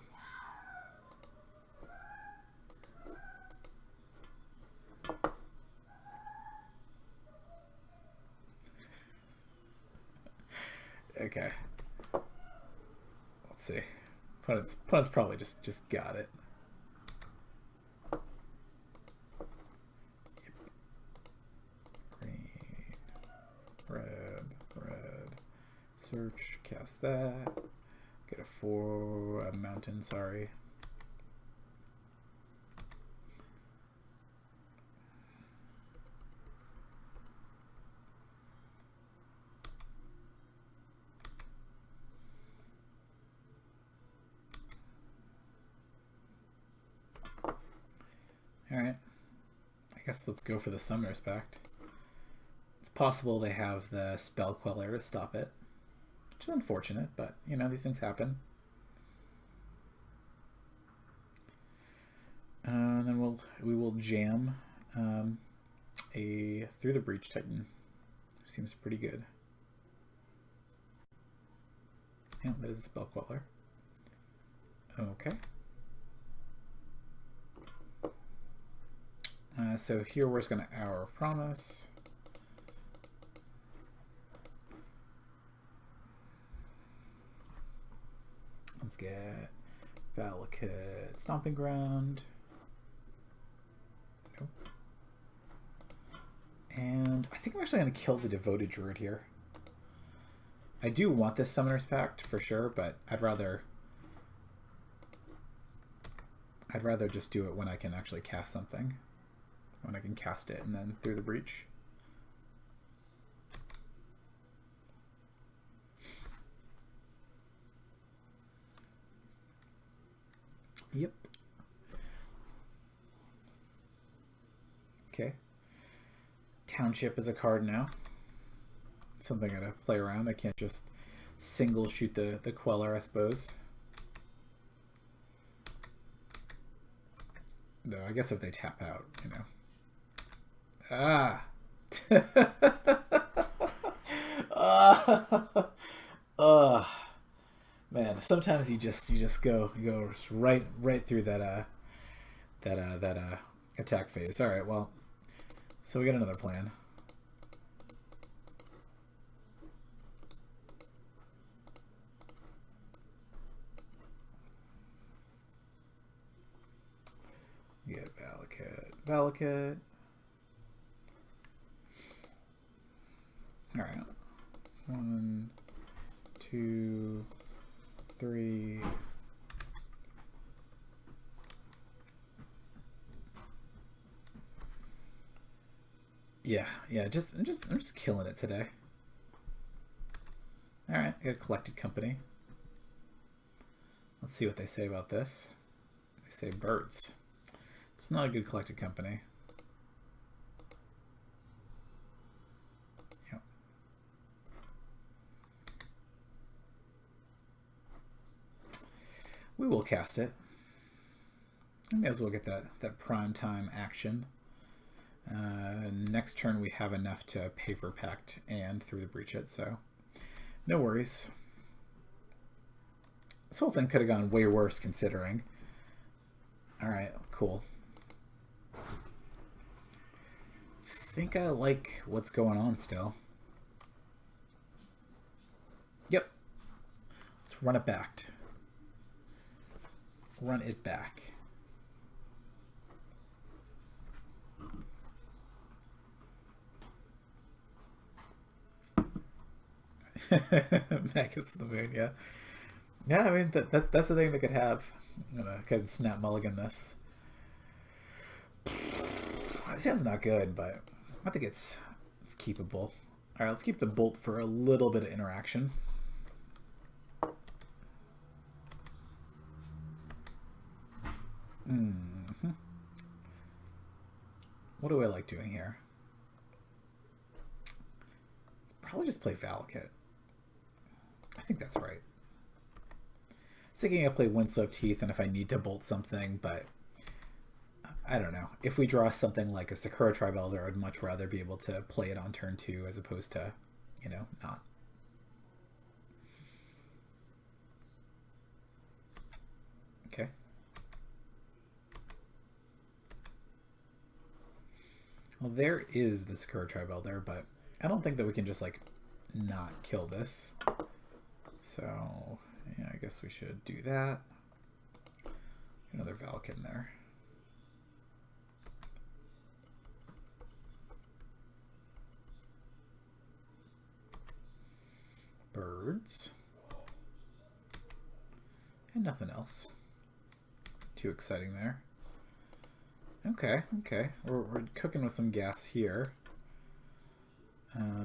Okay. Let's see. Opponent's probably just got it. Green, red. Search, cast that. Get a 4 mountain, sorry. Alright. I guess let's go for the Summoner's Pact. It's possible they have the Spell Queller to stop it. Which is unfortunate, but, you know, these things happen. And then we will jam a Through the Breach Titan. Seems pretty good. Yeah, that is a Spell Queller. Okay. So here we're just going to Hour of Promise. Let's get Valakut Stomping Ground. Nope. And I think I'm actually going to kill the Devoted Druid here. I do want this Summoner's Pact for sure, but I'd rather just do it when I can actually cast something. When I can cast it and then Through the Breach. Yep. Okay. Township is a card now. Something I gotta play around. I can't just single shoot the Queller, I suppose. Though I guess if they tap out, you know. Ah. Man, sometimes you just go right through that attack phase. All right, well, so we got another plan. Get Valakut. All right. 1, 2, 3. Yeah. I'm just killing it today. All right, got a Collected Company. Let's see what they say about this. They say birds. It's not a good Collected Company. Yep. We will cast it. I may as well get that prime time action. Next turn we have enough to pay for Pact and Through the Breach it, so no worries. This whole thing could have gone way worse considering. Alright, cool. Think I like what's going on still. Yep. Let's run it back. Run it back. Magus of the Moon, yeah. Yeah, I mean, that's the thing they could have. I'm gonna go ahead and snap mulligan this. It sounds not good, but I think it's keepable. Alright, let's keep the bolt for a little bit of interaction. What do I like doing here? Let's probably just play Valakut. I think that's right. Thinking I play Windswept Teeth, and if I need to bolt something, but I don't know. If we draw something like a Sakura Tribe Elder, I'd much rather be able to play it on turn 2 as opposed to, you know, not. Okay. Well, there is the Sakura Tribe Elder, but I don't think that we can just, like, not kill this. So, yeah, I guess we should do that. Another Valakut in there. Birds. And nothing else. Too exciting there. Okay. We're cooking with some gas here.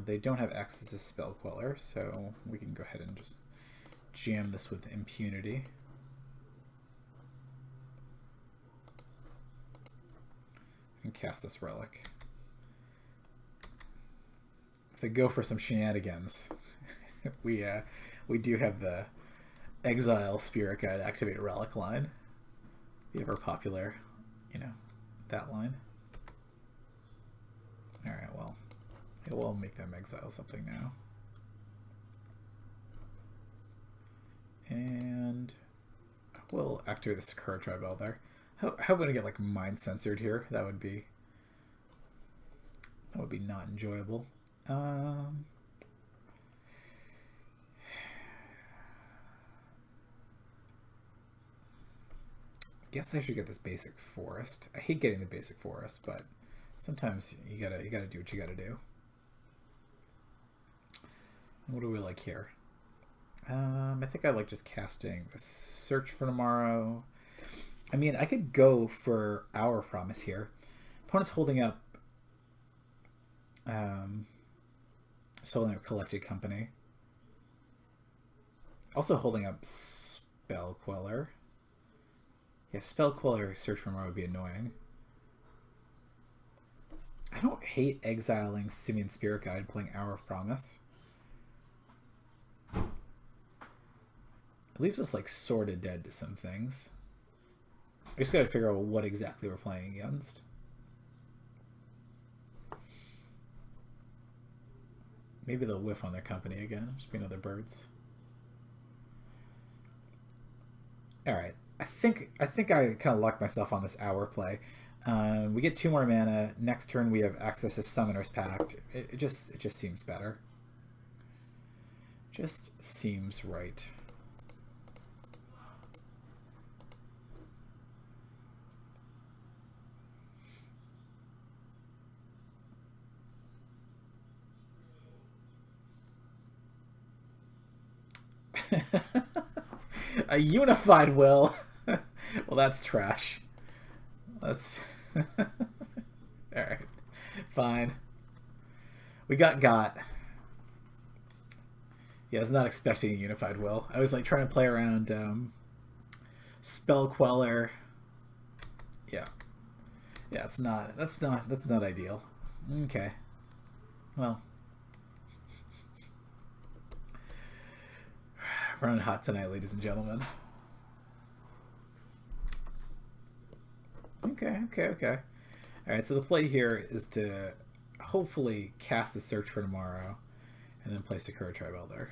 They don't have access to Spell Queller, so we can go ahead and just jam this with impunity. and cast this relic. If they go for some shenanigans, we do have the exile spirit guide activate relic line. The ever popular, you know, that line. All right, well, we'll make them exile something now. And we'll activate the Sakura Tribe Elder. How would I get like mind censored here? That would be not enjoyable. Guess I should get this basic forest. I hate getting the basic forest, but sometimes you gotta do what you gotta do. What do we like here? I think I like just casting the Search for Tomorrow. I mean, I could go for Our Promise here. Opponent's holding up holding up Collected Company. Also holding up Spell Queller. Yeah, Spell Queller Search for Tomorrow would be annoying. I don't hate exiling Simian Spirit Guide playing Hour of Promise. It leaves us like sorta dead to some things. I just gotta figure out what exactly we're playing against. Maybe they'll whiff on their company again. Just be another birds. Alright. I think I kind of locked myself on this hour play. We get 2 more mana. Next turn we have access to Summoner's Pact. It just seems better. Just seems right. A unified will. Well, that's trash. That's all right. Fine. We got. Yeah, I was not expecting a unified will. I was like trying to play around Spell Queller. Yeah. Yeah, that's not ideal. Okay. Well. Running hot tonight, ladies and gentlemen. Okay. Alright, so the play here is to hopefully cast a Search for Tomorrow and then play Sakura Tribe Elder.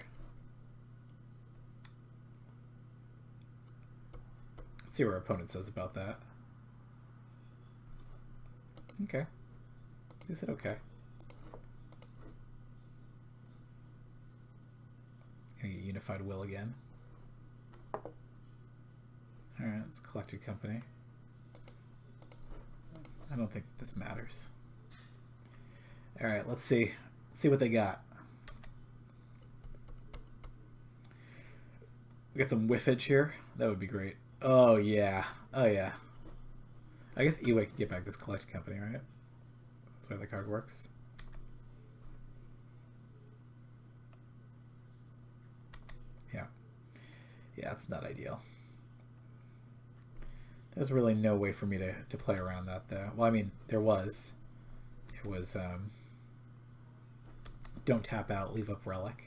Let's see what our opponent says about that. Okay. He said okay. Gonna get Unified Will again. Alright, it's Collected Company. I don't think this matters. Alright, let's see. Let's see what they got. We got some whiffage here. That would be great. Oh yeah. Oh yeah. I guess Eway can get back this Collected Company, right? That's the way the card works. Yeah. Yeah, it's not ideal. There's really no way for me to play around that, though. Well, I mean, there was. It was, don't tap out, leave up Relic.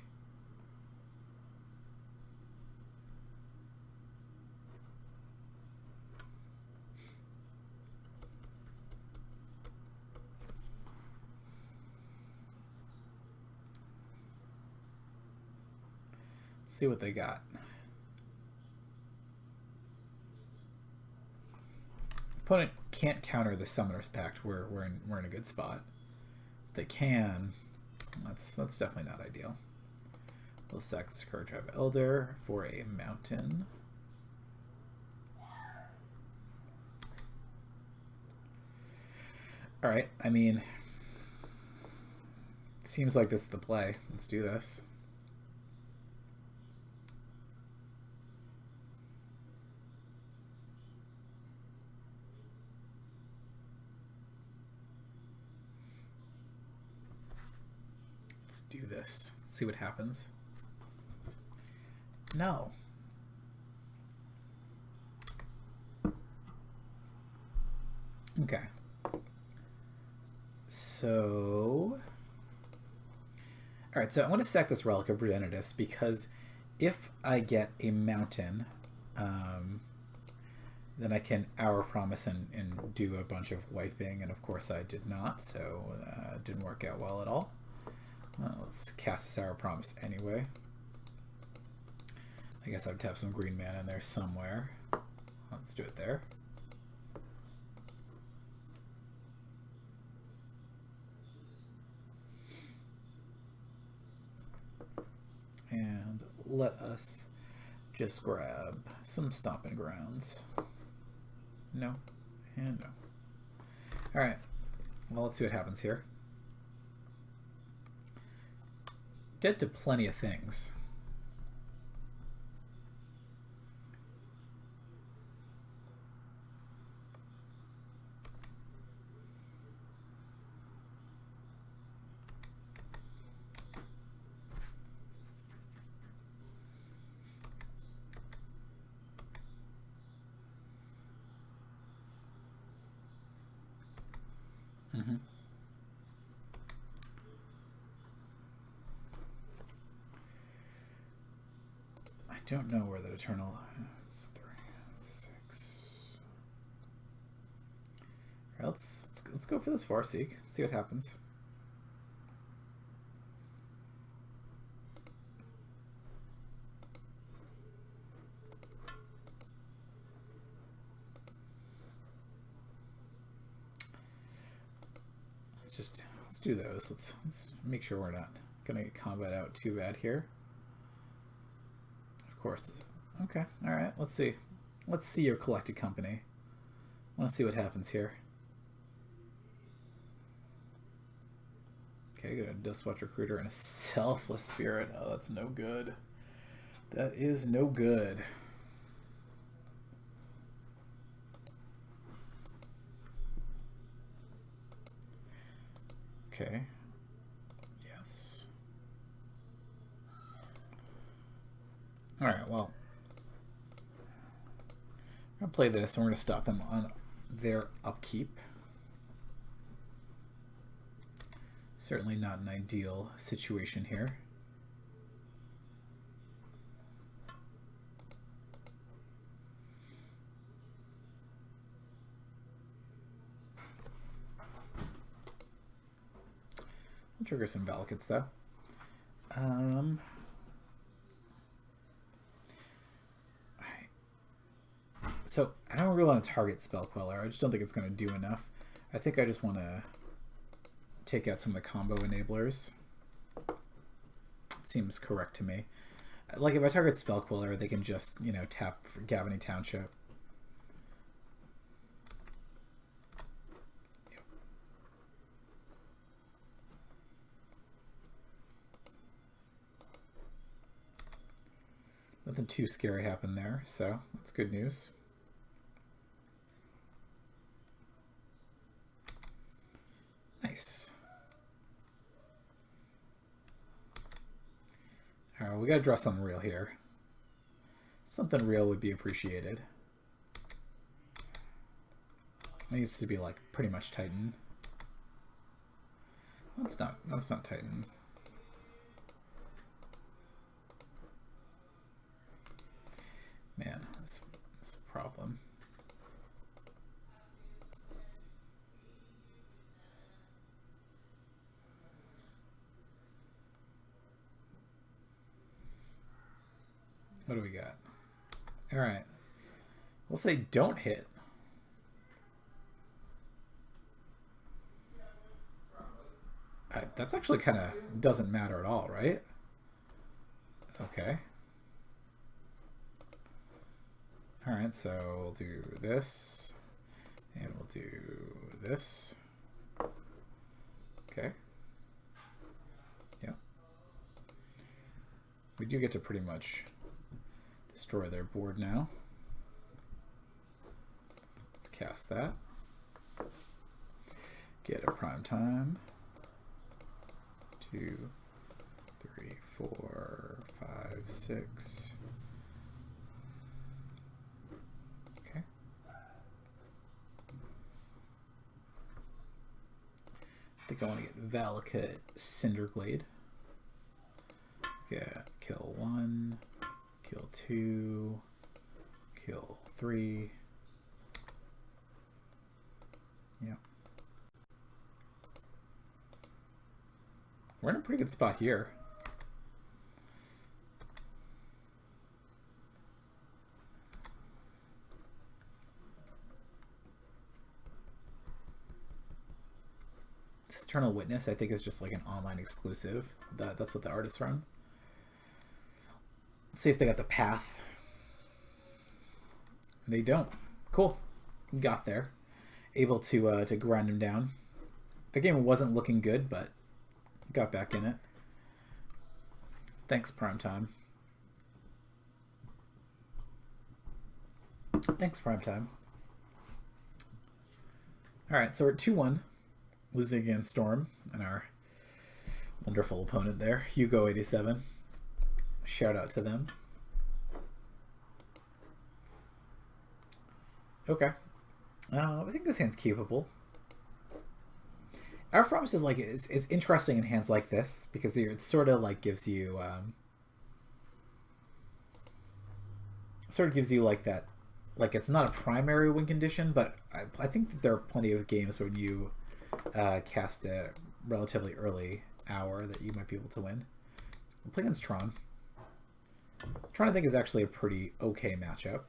See what they got. Opponent can't counter the Summoner's Pact. We're in a good spot. If they can. That's definitely not ideal. We'll sack the Sakura Tribe Elder for a mountain. All right. I mean, seems like this is the play. Let's do this. Do this. See what happens. No. Okay. So, all right, so I want to sack this Relic of Progenitus because if I get a mountain, then I can Hour Promise and do a bunch of wiping, and of course I did not, so it didn't work out well at all. Well, let's cast this Hour Promise anyway. I guess I would have some green mana in there somewhere. Let's do it there. And let us just grab some Stomping Grounds. No, and no. All right, well, let's see what happens here. Dead to plenty of things. I don't know where the Eternal is. 3, 6. All right, let's go for this Farseek. See what happens. Let's do those. Let's make sure we're not gonna get combat out too bad here. Of course. Okay. All right. Let's see. Let's see your collected company. I want to see what happens here. Okay, got a Dustwatch Recruiter and a Selfless Spirit. Oh, that's no good. That is no good. Okay. Yes. All right, well, I'm going to play this, and we're going to stop them on their upkeep. Certainly not an ideal situation here. I'll trigger some Valakutes, though. So I don't really want to target Spell Queller. I just don't think it's going to do enough. I think I just want to take out some of the combo enablers. It seems correct to me. Like if I target Spell Queller, they can just, you know, tap for Gavany Township. Nothing too scary happened there, so that's good news. Nice. All right, we got to draw something real here. Something real would be appreciated. It needs to be like pretty much Titan. That's not Titan. Man, that's a problem. What do we got? All right. Well, if they don't hit, that's actually kind of doesn't matter at all, right? Okay. All right, so we'll do this, and we'll do this. Okay. Yeah. We do get to pretty much destroy their board now. Let's cast that. Get a prime time. 2, 3, 4, 5, 6. Okay. think I want to get Valakut Cinderglade. Yeah, kill 1, kill 2, kill 3. Yeah. We're in a pretty good spot here. This Eternal Witness, I think, is just like an online exclusive. That's what the artists run. Let's see if they got the path. They don't. Cool. Got there. Able to grind him down. The game wasn't looking good, but got back in it. Thanks, Primetime. Thanks, Primetime. Alright, so we're 2-1. Losing against Storm and our wonderful opponent there, Hugo87. Shout out to them. Okay. I think this hand's capable. Our Promise is like it's interesting in hands like this because it sort of like gives you like that, like it's not a primary win condition, but I think that there are plenty of games when you cast a relatively early hour that you might be able to win. We'll play against Tron. Tron, I think, is actually a pretty okay matchup.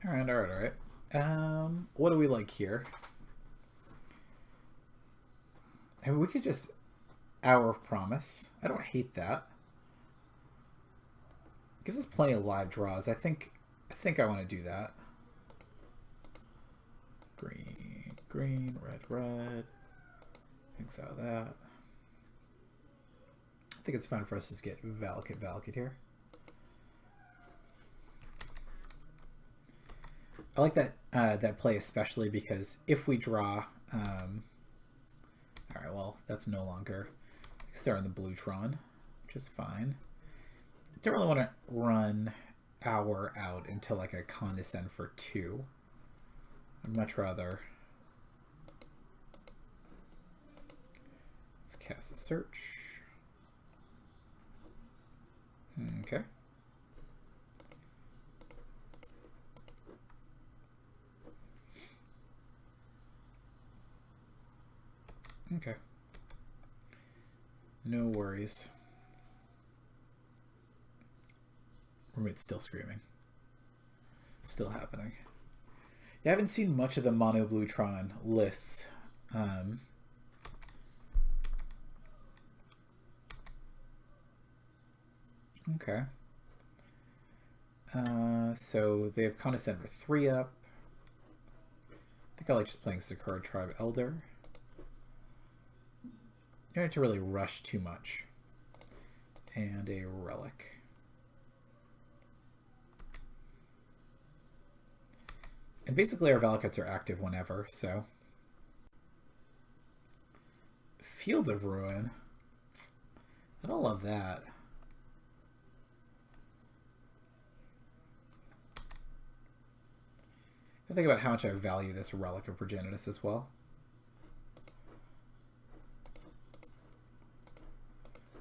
All right. What do we like here? I mean, we could just Hour of Promise. I don't hate that. Gives us plenty of live draws. I think I want to do that. Green, green, red, red. Thinks out of that. I think it's fun for us to just get Valakut here. I like that that play especially because if we draw, all right, well that's no longer because they're on the blue Tron, which is fine. Don't really want to run Hour out until like a Condescend for 2. I'd much rather. Let's cast a search. Okay. Okay. No worries. Roommate's still screaming. Still happening. Yeah, I haven't seen much of the Mono Blue Tron lists. Okay. So they have Condescend for 3 up. I think I like just playing Sakura Tribe Elder. You don't need to really rush too much. And a Relic. And basically our Valakuts are active whenever, so. Fields of Ruin. I don't love that. I think about how much I value this Relic of Progenitus as well.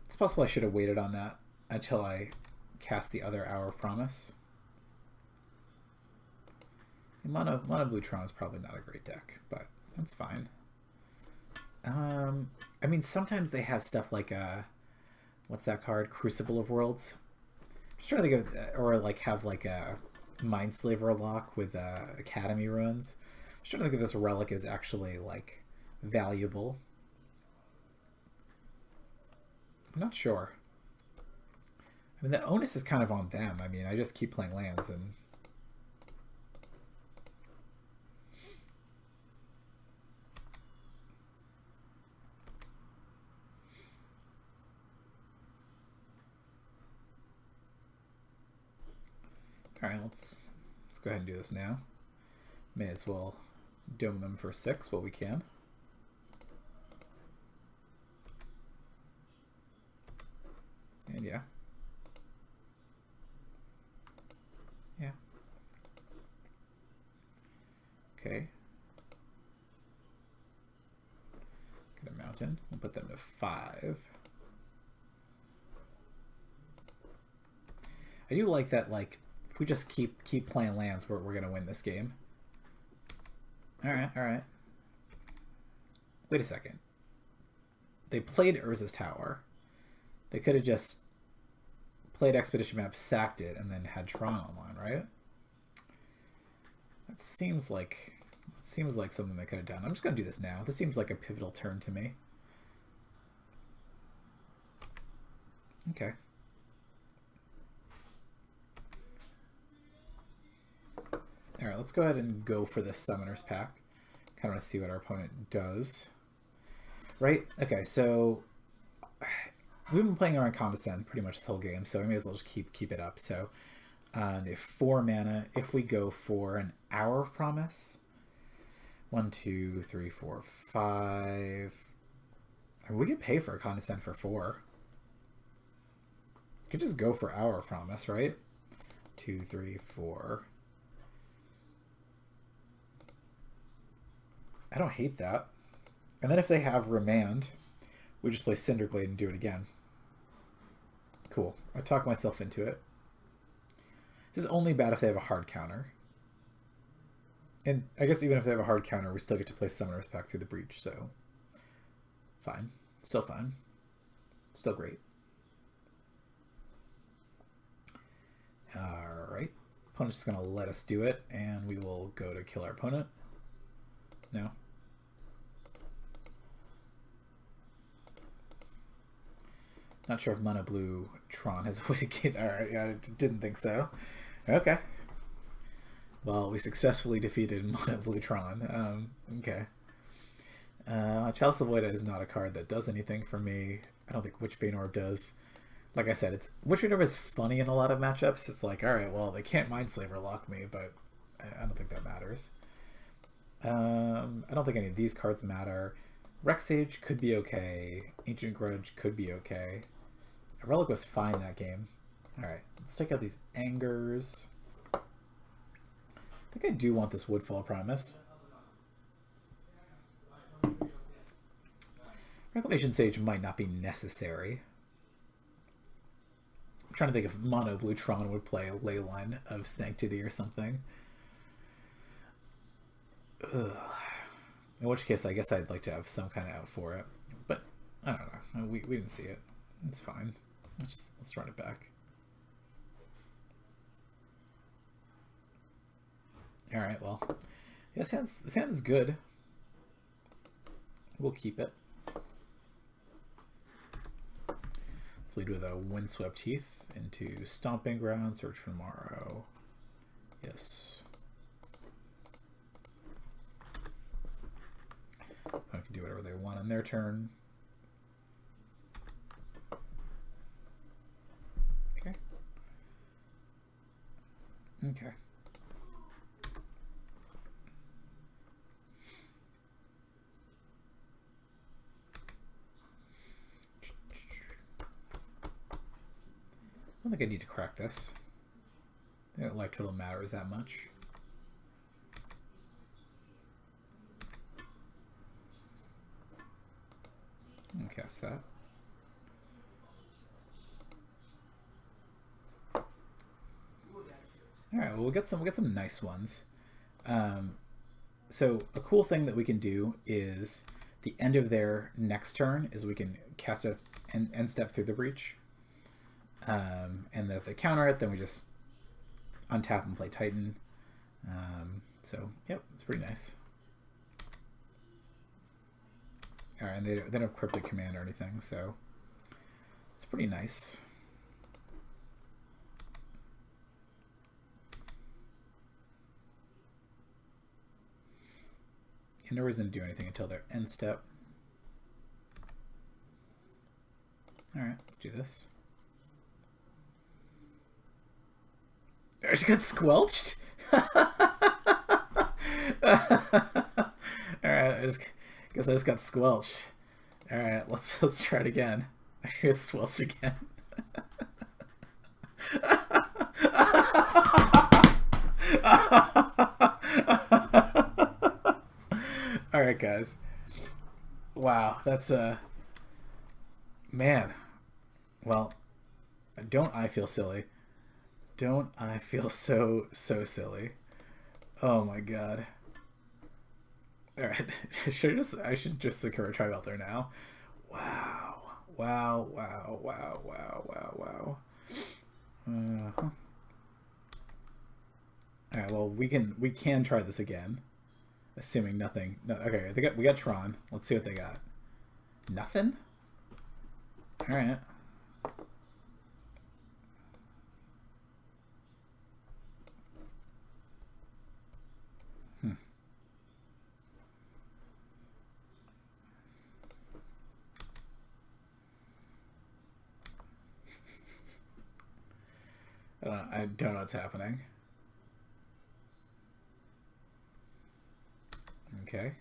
It's possible I should have waited on that until I cast the other Hour of Promise. Mono Blue Tron is probably not a great deck, but that's fine. I mean, sometimes they have stuff like what's that card? Crucible of Worlds. Just trying to think of, or like have like a Mindslaver lock with Academy runes. Just trying to think if this Relic is actually like valuable. I'm not sure. I mean, the onus is kind of on them. I mean, I just keep playing lands and. All right, let's Let's go ahead and do this now. May as well dome them for 6 while we can. And yeah. Yeah. Okay. Get a mountain. We'll put them to 5. I do like that, like, if we just keep playing lands, we're gonna win this game. Alright, alright. Wait a second. They played Urza's Tower. They could have just played Expedition Map, sacked it, and then had Tron online, right? That seems like something they could have done. I'm just gonna do this now. This seems like a pivotal turn to me. Okay. Alright, let's go ahead and go for the Summoner's Pact. Kind of want to see what our opponent does. Right? Okay, so we've been playing around Condescend pretty much this whole game, so we may as well just keep it up. So they have 4 mana. If we go for an Hour of Promise, 1, 2, 3, 4, 5. I mean, we could pay for a Condescend for 4. Could just go for Hour of Promise, right? 2, 3, 4. I don't hate that. And then if they have Remand, we just play Cinderglade and do it again. Cool. I talked myself into it. This is only bad if they have a hard counter. And I guess even if they have a hard counter, we still get to play Summoner's Pact through the Breach, so fine. Still fine. Still great. Alright. Opponent's just going to let us do it, and we will go to kill our opponent. No. Not sure if Mono Blue Tron has a way to get... Alright, yeah, I didn't think so. Okay. Well, we successfully defeated Mono Blue Tron. Okay. Chalice of Void is not a card that does anything for me. I don't think Witchbane Orb does. Like I said, Witchbane Orb is funny in a lot of matchups. It's like, alright, well, they can't Mindslaver lock me, but I don't think that matters. I don't think any of these cards matter. Rexage could be okay. Ancient Grudge could be okay. Relic was fine that game. Alright, let's take out these Angers. I think I do want this Woodfall Promise. Reclamation Sage might not be necessary. I'm trying to think if Mono Blue Tron would play a Leyline of Sanctity or something. Ugh. In which case, I guess I'd like to have some kind of out for it. But, I don't know. We didn't see it. It's fine. Let's run it back. Alright, well. Yeah, this hand is good. We'll keep it. Let's lead with a Windswept Heath into Stomping Ground, Search for Tomorrow. Yes. I can do whatever they want on their turn. Okay. Okay. I don't think I need to crack this. I don't think life total matters that much. And cast that. All right, well, we'll get some nice ones. So a cool thing that we can do is the end of their next turn is we can cast a end step through the Breach. And then if they counter it, then we just untap and play Titan. So, yep, it's pretty nice. Alright, and they don't have Cryptic Command or anything, so it's pretty nice. And no reason to do anything until their end step. Alright, let's do this. She got squelched? Alright, guess I just got squelched. Alright, let's try it again. I get squelched again. Alright, guys. Wow, that's man. Well, don't I feel silly? Don't I feel so silly? Oh my god. Alright. I should just secure a tri-belt there now. Wow. Wow, wow, wow, wow, wow, wow. Alright, well we can try this again. Assuming nothing. No, okay, we got Tron. Let's see what they got. Nothing? Alright. I don't know what's happening. Okay.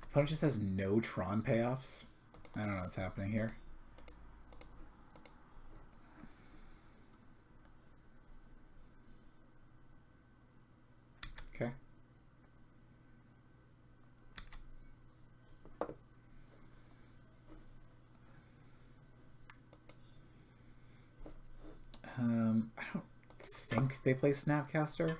Opponent just has no Tron payoffs. I don't know what's happening here. Okay. I don't think they play Snapcaster.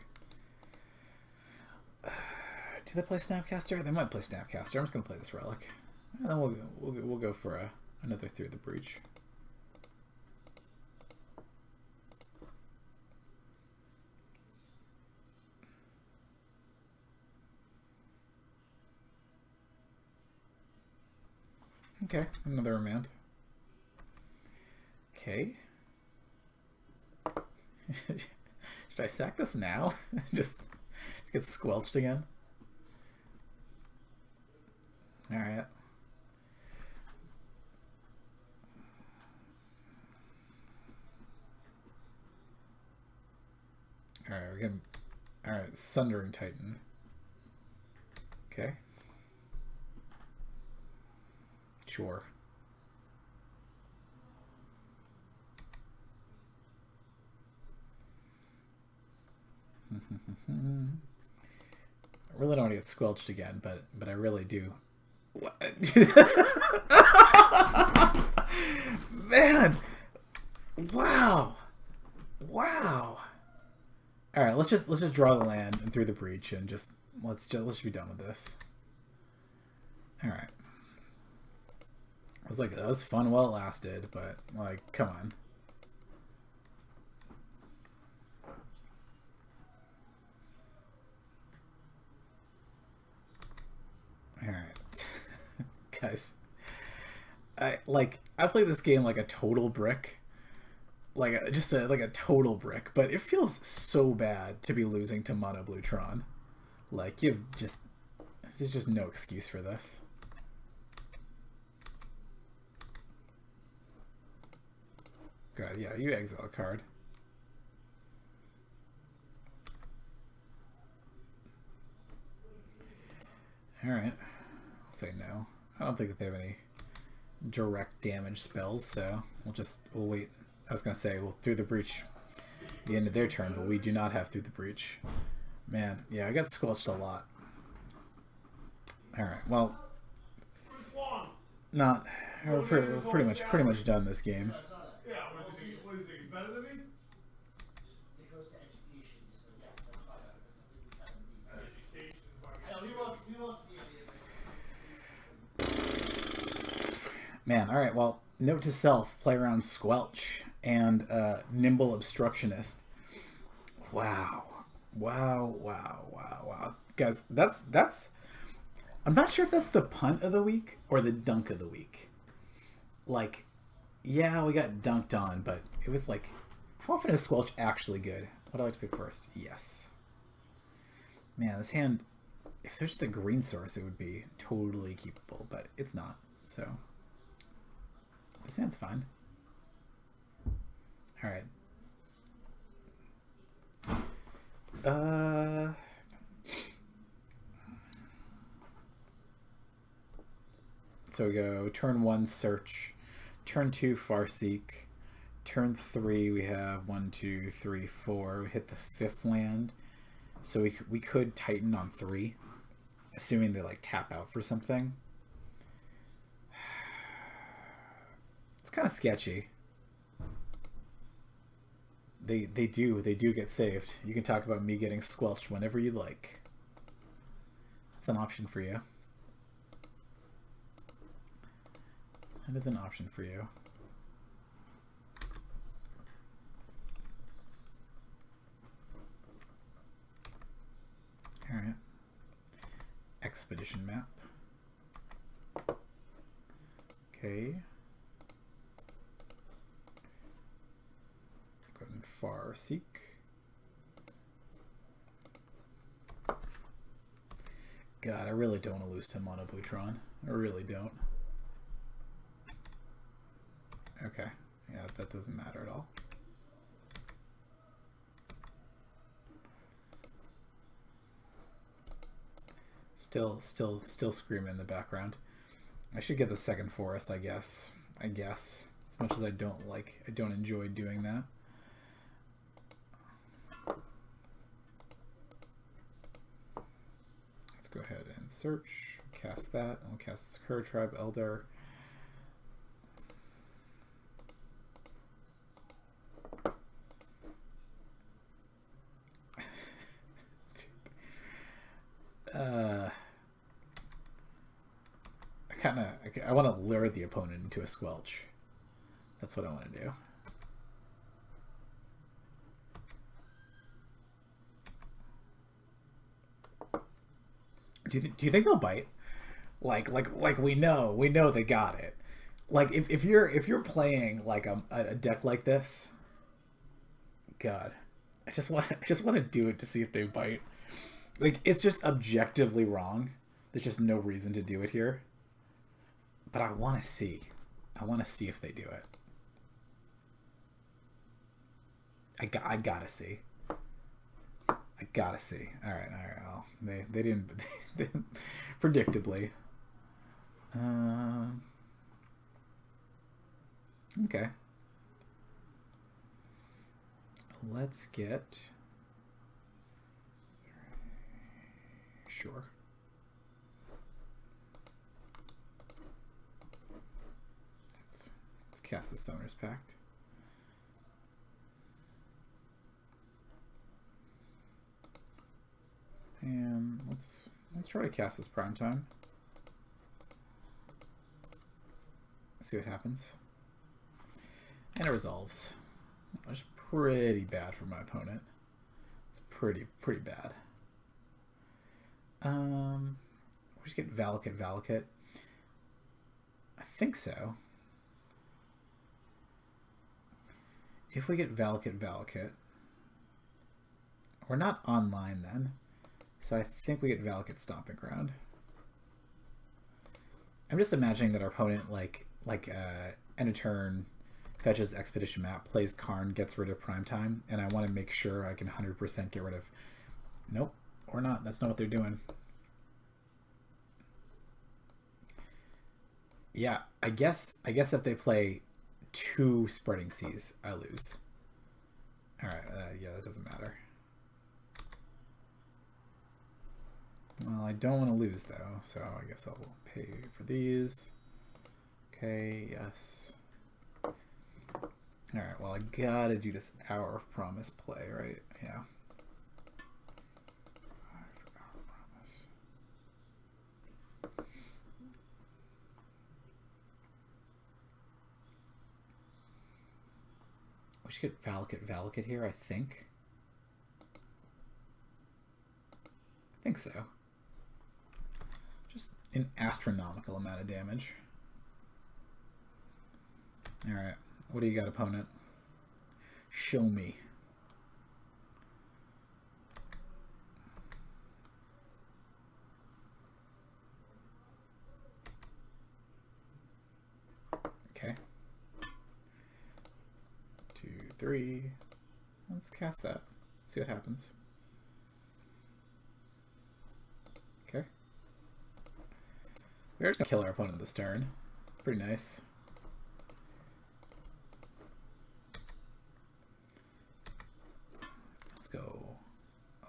Do they play Snapcaster? They might play Snapcaster. I'm just gonna play this relic, and then we'll go for another Through the Breach. Okay, another remand. Okay. Should I sack this now? just get squelched again? Alright. Alright, we're getting... Alright, Sundering Titan. Okay. Sure. I really don't want to get squelched again, but I really do. What? Man, wow, wow. All right, let's just draw the land and Through the Breach, and let's be done with this. All right. I was like, that was fun while it lasted, but like, come on. Alright. Guys. I play this game like a total brick. Like a total brick, but it feels so bad to be losing to Mono Blue Tron. Like there's just no excuse for this. God, yeah, you exile a card. Alright. I'll say no. I don't think that they have any direct damage spells, so we'll wait. I was gonna say we'll Through the Breach the end of their turn, but we do not have Through the Breach. Man, yeah, I got squelched a lot. Alright, well, we're pretty much done this game. Yeah, what do you think? He's better than me? It goes to education, so yeah, that's fine. That's something we kind of need. Education. I know, he wants to see it. Man, alright, well, note to self, play around Squelch and Nimble Obstructionist. Wow. Wow, wow, wow, wow. Guys, that's I'm not sure if that's the punt of the week or the dunk of the week. Like, yeah, we got dunked on, but it was like, how often is Squelch actually good? What do I like to pick first? Yes. Man, this hand, if there's just a green source, it would be totally keepable, but it's not, so this hand's fine. Alright. So we go turn 1 search, turn 2 Farseek, turn 3 we have 1, 2, 3, 4. We hit the 5th land, so we could Titan on 3, assuming they like tap out for something. It's kind of sketchy. They do get saved. You can talk about me getting squelched whenever you like. That's an option for you. That is an option for you. All right. Expedition map. Okay. Go ahead and Farseek. God, I really don't want to lose to Mono Blutron. I really don't. Okay. Yeah, that doesn't matter at all. Still screaming in the background. I should get the second forest, I guess. As much as I don't enjoy doing that. Let's go ahead and search, cast that, and we'll cast Kur Tribe Elder. I want to lure the opponent into a squelch. That's what I want to do. Do you think they'll bite? Like we know they got it. Like if you're playing like a deck like this, God, I just want to do it to see if they bite. Like it's just objectively wrong. There's just no reason to do it here. But I want to see. I want to see if they do it. I gotta see. I gotta see. All right. Well, they didn't. Predictably. Okay. Let's get. Sure. Let's cast the Summoner's Pact. And let's try to cast this Primetime. See what happens. And it resolves. Which is pretty bad for my opponent. It's pretty bad. We just get Valakut. I think so. If we get Valakut, we're not online then. So I think we get Valakut Stomping Ground. I'm just imagining that our opponent end of turn fetches Expedition Map, plays Karn, gets rid of Primetime, and I want to make sure I can 100% get rid of. Nope, or not. That's not what they're doing. Yeah, I guess if they play 2 Spreading Seas, I lose. All right, yeah, that doesn't matter. Well, I don't want to lose though, so I guess I'll pay for these. Okay, yes. All right, well, I gotta do this Hour of Promise play, right? Yeah. Hour of Promise. We should get Valakut here, I think. I think so. Just an astronomical amount of damage. Alright, what do you got, opponent? Show me. Okay. 2, 3. Let's cast that. See what happens. We're just gonna kill our opponent this turn. It's pretty nice. Let's go.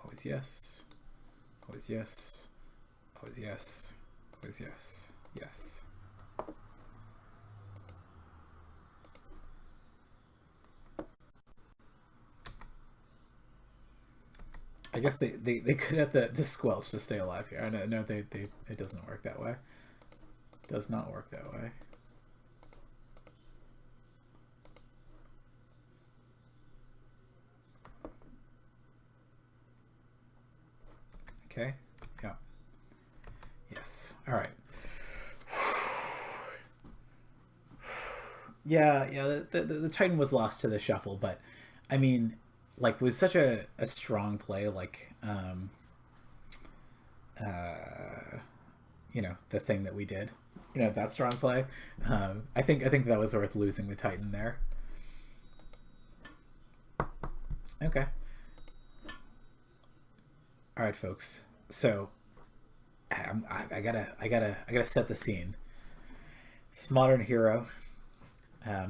Always yes. Always yes. Always yes. Always yes. Yes. I guess they could have the squelch to stay alive here. I know, no, it doesn't work that way. Does not work that way. Okay. Yeah. Yes. All right. Yeah. The Titan was lost to the shuffle, but I mean, like with such a strong play, like you know, the thing that we did, you know, that strong play. I think that was worth losing the Titan there. Okay. All right, folks. So I gotta set the scene. It's Modern Hero.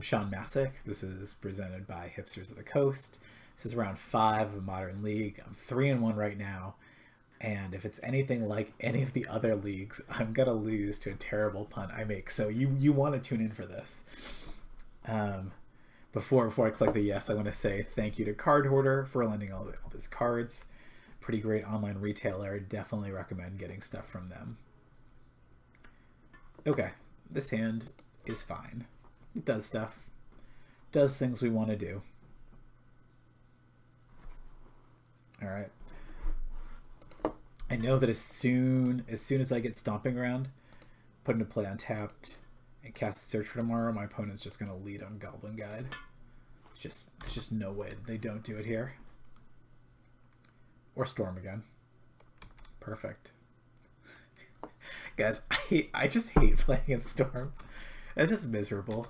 Shawn Massak. This is presented by Hipsters of the Coast. This is round 5 of a Modern League. I'm 3-1 right now, and if it's anything like any of the other leagues, I'm gonna lose to a terrible punt I make. So you want to tune in for this. Before I click the yes, I want to say thank you to Card Hoarder for lending all these cards. Pretty great online retailer. Definitely recommend getting stuff from them. Okay, this hand is fine. It does stuff. Does things we want to do. Alright. I know that as soon as I get Stomping Ground, put into play untapped, and cast Search for Tomorrow, my opponent's just going to lead on Goblin Guide. It's just no way they don't do it here. Or Storm again. Perfect. Guys, I just hate playing in Storm. It's just miserable.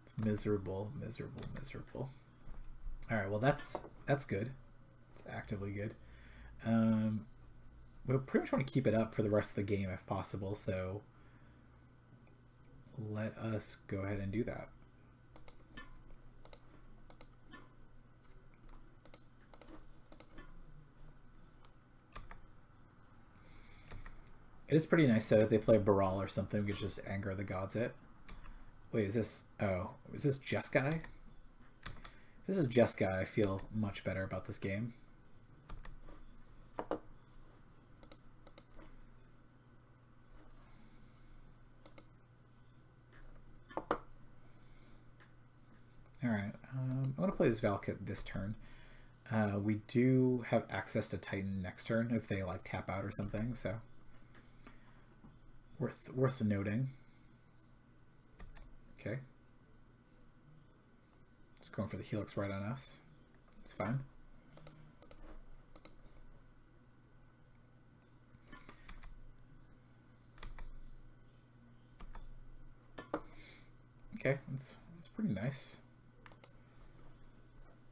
It's miserable. Alright, well that's good. It's actively good. We'll pretty much want to keep it up for the rest of the game if possible, so let us go ahead and do that. It is pretty nice that if they play Baral or something, we could just Anger the Gods it. Wait, is this... Oh, is this Jeskai? If this is Jeskai, I feel much better about this game. Alright, I'm going to play this Valkut this turn. We do have access to Titan next turn if they like tap out or something, so... Worth noting. Okay. It's going for the Helix right on us. It's fine. Okay, that's pretty nice.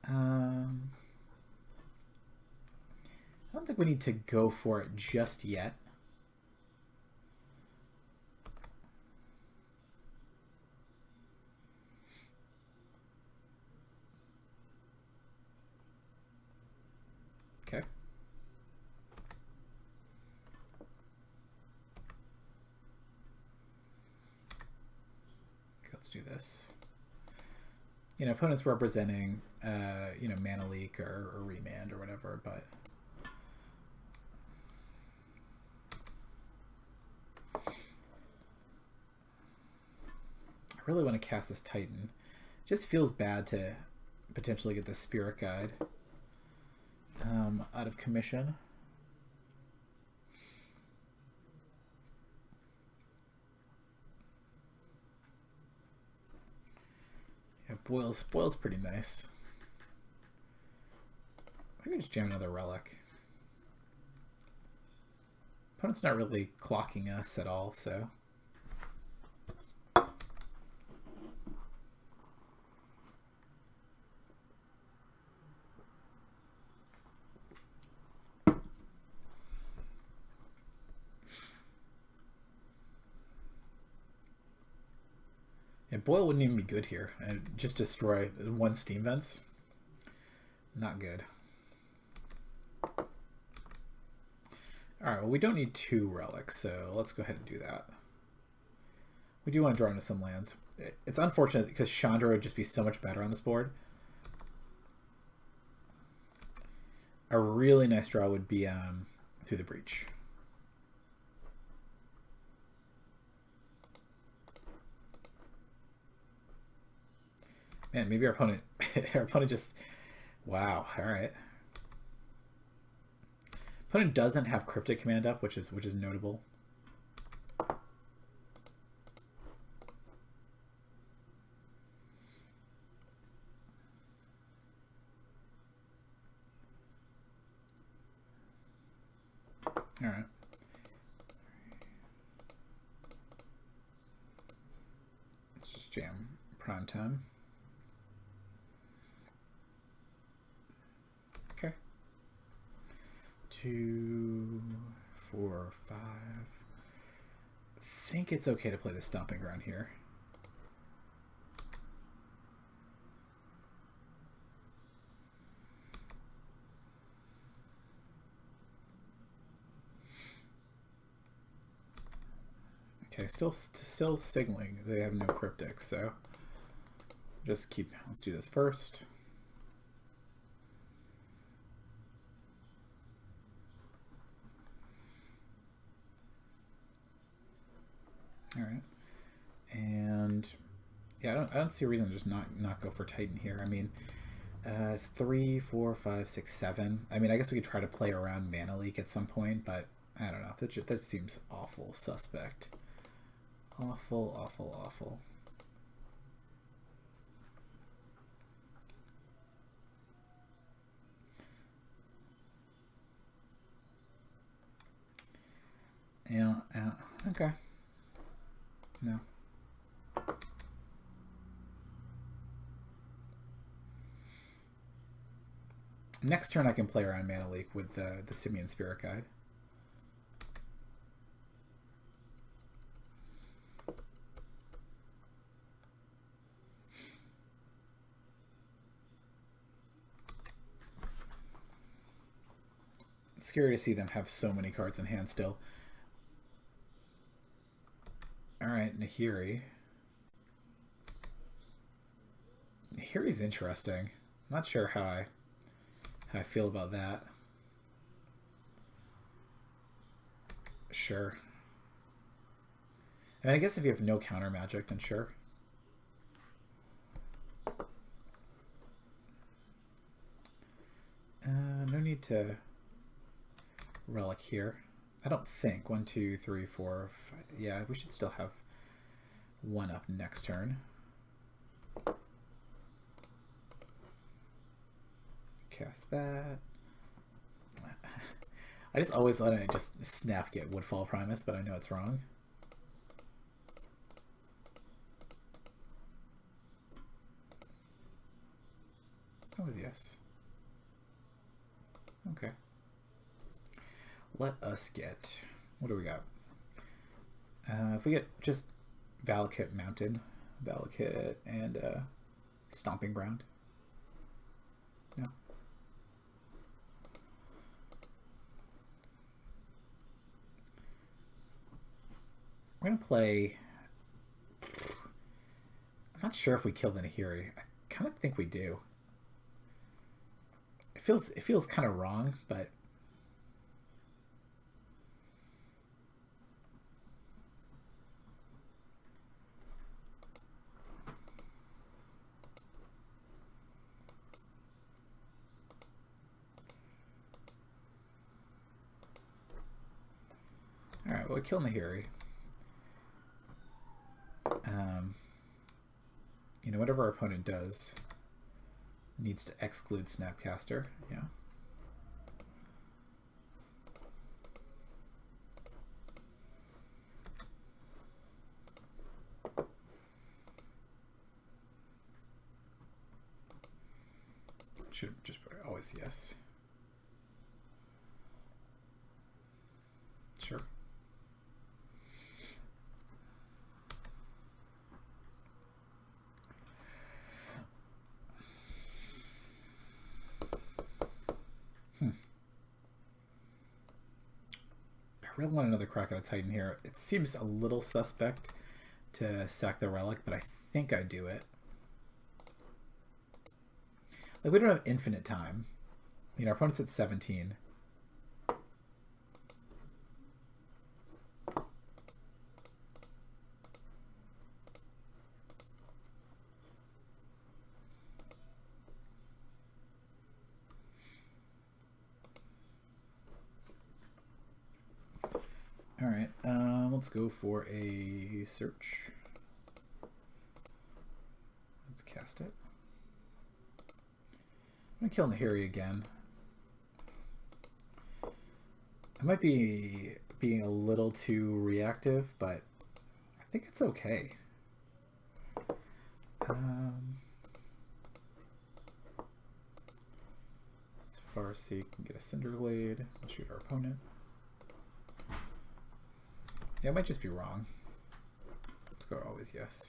I don't think we need to go for it just yet. Okay. Let's do this. You know, opponents representing, you know, Mana Leak or Remand or whatever, but I really want to cast this Titan. It just feels bad to potentially get the Spirit Guide out of commission. Yeah, Boil's pretty nice. I can just jam another Relic. Opponent's not really clocking us at all, so... And boil wouldn't even be good here. And just destroy one steam vents. Not good. Alright, well we don't need 2 relics, so let's go ahead and do that. We do want to draw into some lands. It's unfortunate because Chandra would just be so much better on this board. A really nice draw would be Through the Breach. Man, maybe our opponent just, wow, all right. Opponent doesn't have Cryptic Command up, which is notable. All right. Let's just jam prime time. Okay. 2, 4, 5. I think it's okay to play the Stomping Ground here. Okay, still signaling they have no cryptic, so let's do this first. All right, and yeah, I don't see a reason to just not go for Titan here. I mean, it's 3, 4, 5, 6, 7. I mean, I guess we could try to play around Mana Leak at some point, but I don't know. That seems awful suspect. Awful, awful, awful. Yeah, okay. No. Next turn I can play around Mana Leak with the Simian Spirit Guide. It's scary to see them have so many cards in hand still. Alright, Nahiri. Nahiri's interesting. Not sure how I feel about that. Sure. I mean, I guess if you have no counter magic, then sure. No need to relic here. I don't think. 1, 2, 3, 4, 5. Yeah, we should still have 1 up next turn. Cast that. I just always let it just snap get Woodfall Primus, but I know it's wrong. That was yes. Okay. Let us get, what do we got? If we get just Valakut Mountain, Valakut, and Stomping Ground. No. We're going to play, I'm not sure if we kill the Nahiri. I kind of think we do. It feels kind of wrong, but alright, well, we kill Nahiri. You know, whatever our opponent does needs to exclude Snapcaster. Yeah. Should just put always yes. Sure. I really want another crack at a Titan here. It seems a little suspect to sack the relic, but I think I do it. Like, we don't have infinite time. You know, our opponent's at 17. All right, let's go for a search. Let's cast it. I'm gonna kill Nahiri again. I might be being a little too reactive, but I think it's okay. As far as he can get a Cinder Blade, we'll shoot our opponent. Yeah, it might just be wrong. Let's go always yes.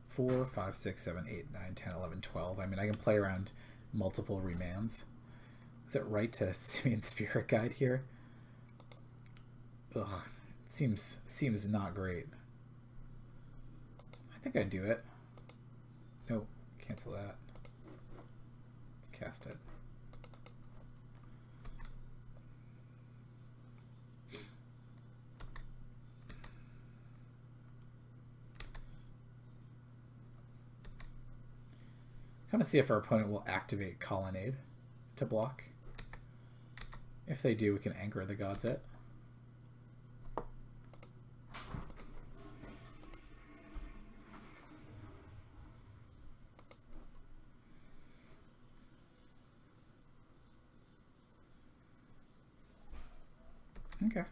Four, 5, 6, 7, 8, 9, 10, 11, 12. I mean, I can play around multiple remands. Is it right to Simian Spirit Guide here? Ugh, it seems not great. I think I do it. Nope, cancel that. Let's cast it. Kind of see if our opponent will activate Colonnade to block. If they do, we can anchor the gods it. Okay.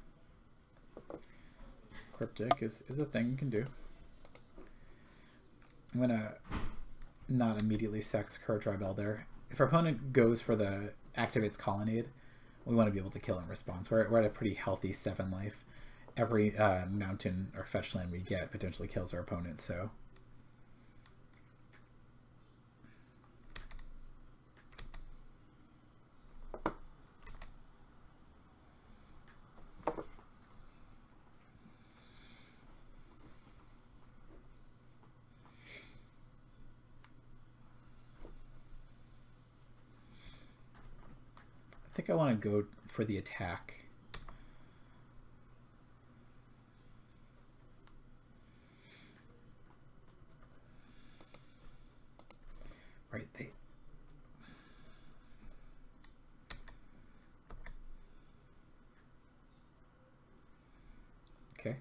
Cryptic is a thing you can do. I'm gonna not immediately sex Kurtribel there. If our opponent goes for the activates Colonnade, we want to be able to kill in response. We're at a pretty healthy 7 life. Every mountain or fetch land we get potentially kills our opponent, so. I think I want to go for the attack. Right, Okay.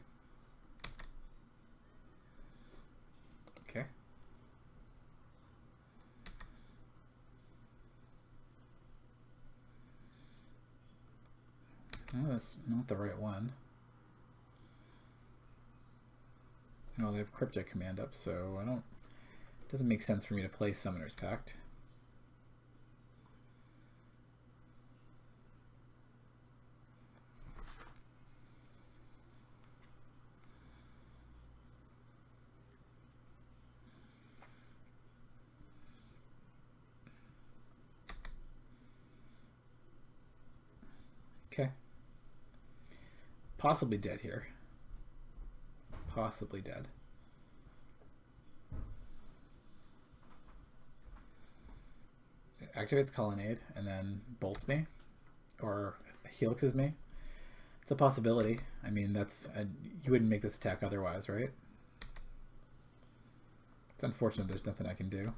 Okay. No, that's not the right one. Oh, they have Cryptic command up, so I don't. It doesn't make sense for me to play Summoner's Pact. Okay. Possibly dead here. Possibly dead. It activates Colonnade and then bolts me. Or helixes me. It's a possibility. I mean, you wouldn't make this attack otherwise, right? It's unfortunate there's nothing I can do.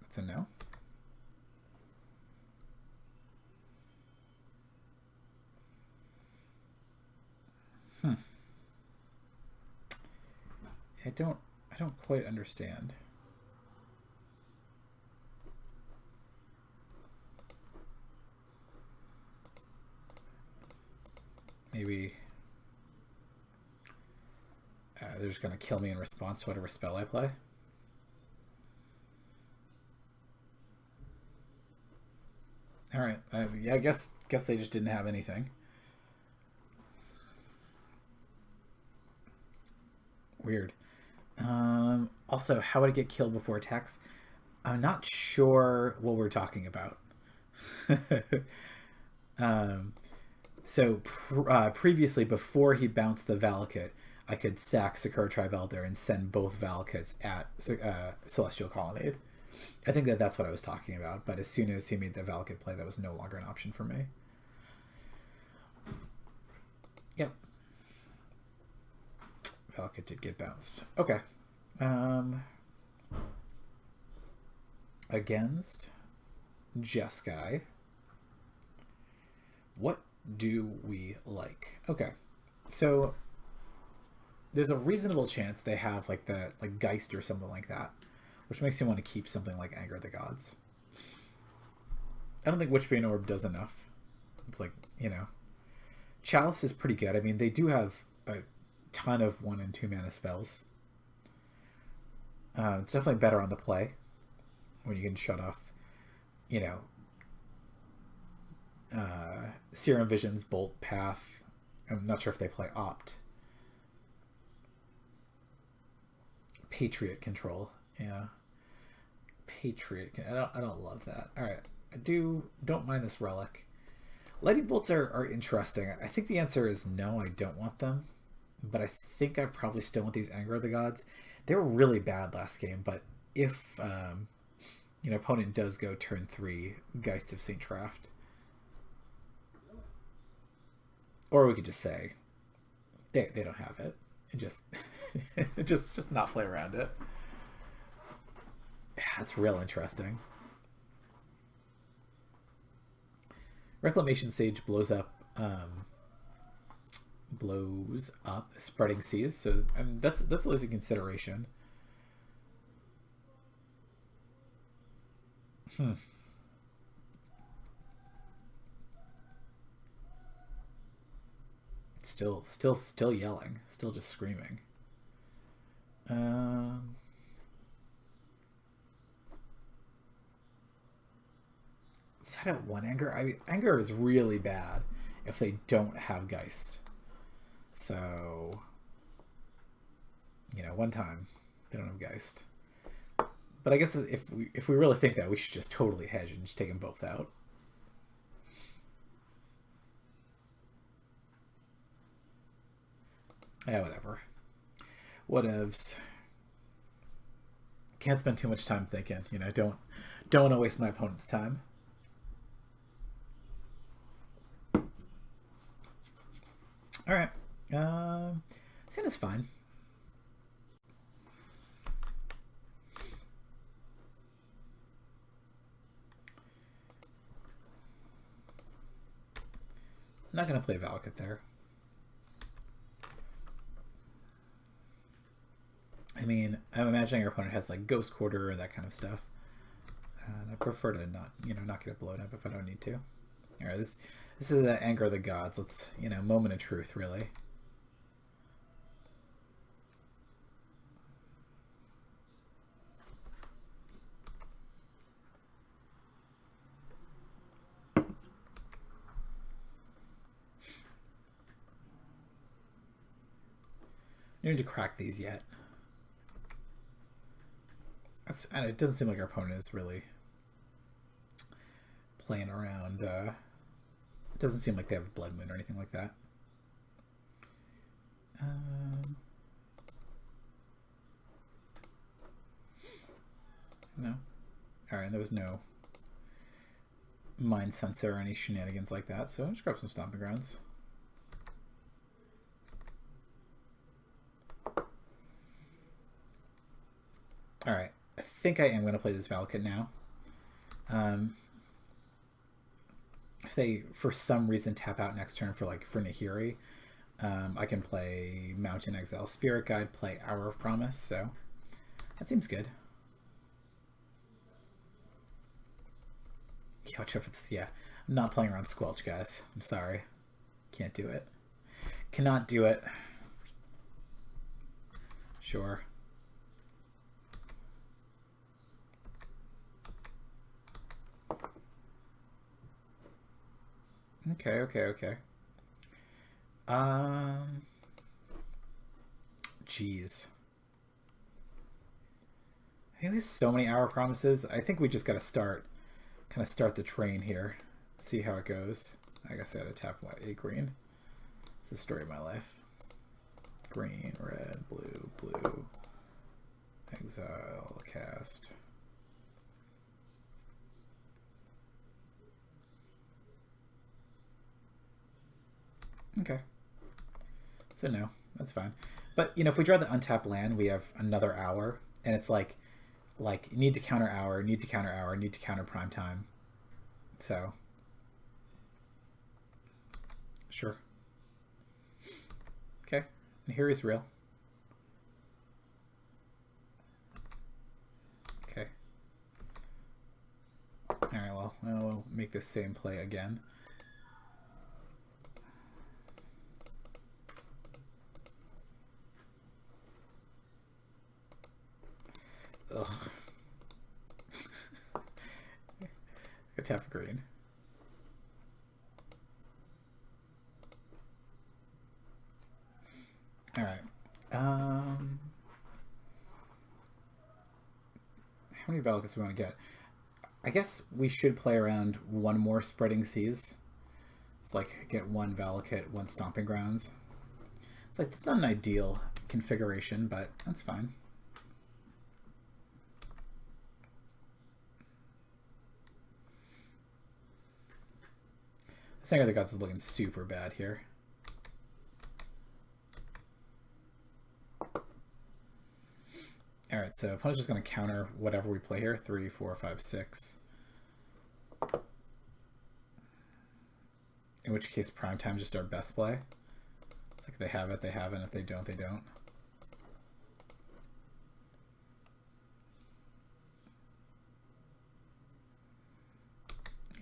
That's a no. I don't quite understand. Maybe they're just going to kill me in response to whatever spell I play. All right. Yeah, I guess they just didn't have anything. Weird. Also, how would it get killed before attacks? I'm not sure what we're talking about. Previously, before he bounced the Valakut, I could sack Sakura Tribe Elder and send both Valakuts at Celestial Colonnade. I think that's what I was talking about, but as soon as he made the Valakut play, that was no longer an option for me. Yep. Valakut did get bounced. Okay. Against Jeskai. What do we like? Okay. So there's a reasonable chance they have like the Geist or something like that, which makes me want to keep something like Anger of the Gods. I don't think Witchbane Orb does enough. It's like, you know, Chalice is pretty good. I mean, they do have a ton of 1 and 2 mana spells. It's definitely better on the play when you can shut off, you know, Serum Visions, Bolt, Path. I'm not sure if they play Opt. Patriot Control. Yeah. Patriot. I don't love that. Alright. Don't mind this Relic. Lightning Bolts are interesting. I think the answer is no, I don't want them. But I think I probably still want these Anger of the Gods. They were really bad last game, but if you know, opponent does go turn 3, Geist of St. Traft. Or we could just say they don't have it and just just not play around it. That's real interesting. Reclamation Sage blows up Spreading Seas, so I mean, that's at least a consideration. Still yelling, still just screaming. Is that at 1 Anger? Anger is really bad if they don't have Geist. So, you know, one time they don't have Geist. But I guess if we really think that, we should just totally hedge and just take them both out. Yeah, whatever. Whatevs. Can't spend too much time thinking. You know, don't want to waste my opponent's time. All right. Sin is fine. I'm not going to play Valakut there. I mean, I'm imagining our opponent has like Ghost Quarter or that kind of stuff. And I prefer to not get it blown up if I don't need to. All right, this is the Anger of the Gods. Let's, you know, moment of truth, really. I need to crack these yet. And it doesn't seem like our opponent is really playing around. It doesn't seem like they have Blood Moon or anything like that. No. Alright, there was no Mind Sensor or any shenanigans like that, so I'll just grab some Stomping Grounds. Alright, I think I am going to play this Valakut now. If they, for some reason, tap out next turn for Nahiri, I can play Mountain Exile Spirit Guide, play Hour of Promise, so that seems good. Yeah, watch out for this. Yeah, I'm not playing around Squelch, guys. I'm sorry. Can't do it. Cannot do it. Sure. Okay. Jeez. He has so many hour promises. I think we just got to kind of start the train here. See how it goes. I guess I got to tap a green. It's the story of my life. Green, red, blue, blue. Exile, cast. Okay. So no, that's fine. But, you know, if we draw the untapped land, we have another hour. And it's like need to counter hour, need to counter hour, need to counter prime time. So, sure. Okay, and here is real. Okay. Alright, well, we'll make the same play again. Ugh. Go tap for green. All right. How many Valakutes do we want to get? I guess we should play around one more Spreading Seas. It's like get one Valakut, one Stomping Grounds. It's like it's not an ideal configuration, but that's fine. Singer of the Gods is looking super bad here. Alright, so opponent's just going to counter whatever we play here. 3, 4, 5, 6. In which case prime time is just our best play. It's like if they have it, they have it. If they don't, they don't.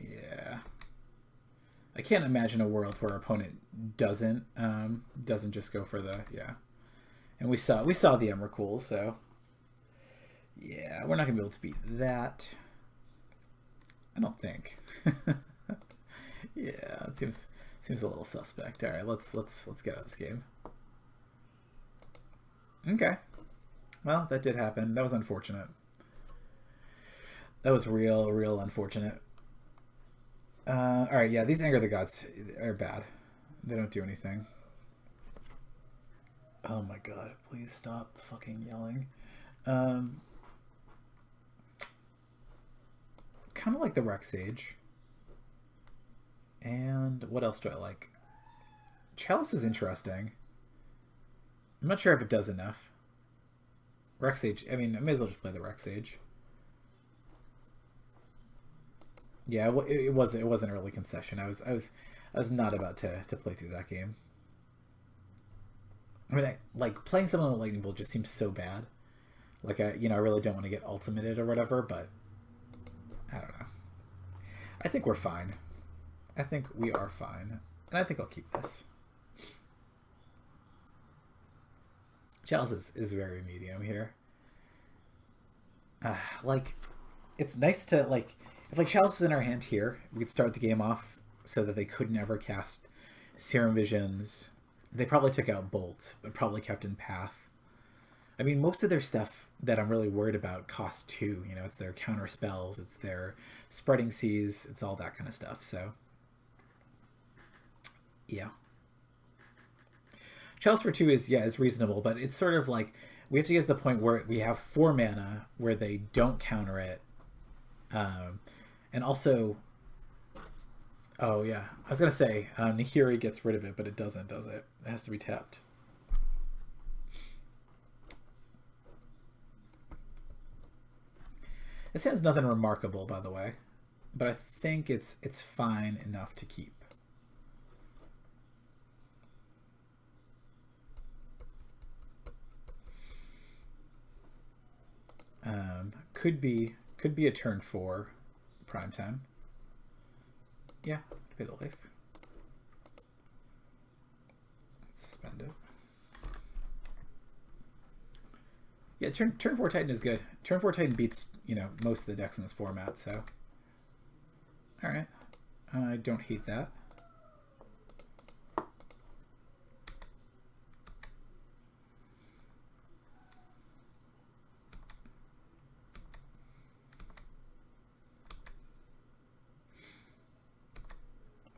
Yeah. I can't imagine a world where our opponent doesn't just go for the, yeah. And we saw the Emrakul, so yeah, we're not gonna be able to beat that. I don't think. Yeah, it seems a little suspect. All right, let's get out of this game. Okay. Well, that did happen. That was unfortunate. That was real unfortunate. All right, yeah, these Anger of the Gods are bad. They don't do anything. Oh my god, please stop fucking yelling. Kind of like the Rex Sage. And what else do I like? Chalice is interesting. I'm not sure if it does enough. Rex Sage, I mean, I may as well just play the Rex Sage. Yeah, it was an early concession. I was not about to play through that game. I mean, like playing someone with Lightning Bolt just seems so bad. Like I really don't want to get ultimated or whatever, but I don't know. I think we're fine. I think we are fine, and I think I'll keep this. Chalice is very medium here. Like, it's nice to like. If like Chalice is in our hand here, we could start the game off so that they could never cast Serum Visions. They probably took out Bolt, but probably kept in Path. I mean, most of their stuff that I'm really worried about costs 2. You know, it's their counter spells, it's their Spreading Seas, it's all that kind of stuff. So, yeah. Chalice for 2 is reasonable, but it's sort of like we have to get to the point where we have 4 mana where they don't counter it. And also, oh yeah, I was gonna say Nahiri gets rid of it, but it doesn't, does it? It has to be tapped. This has nothing remarkable, by the way, but I think it's fine enough to keep. Could be a turn 4 prime time. Yeah, pay the life. Let's suspend it. Yeah, turn 4 Titan is good. Turn 4 Titan beats, you know, most of the decks in this format, so. Alright. I don't hate that.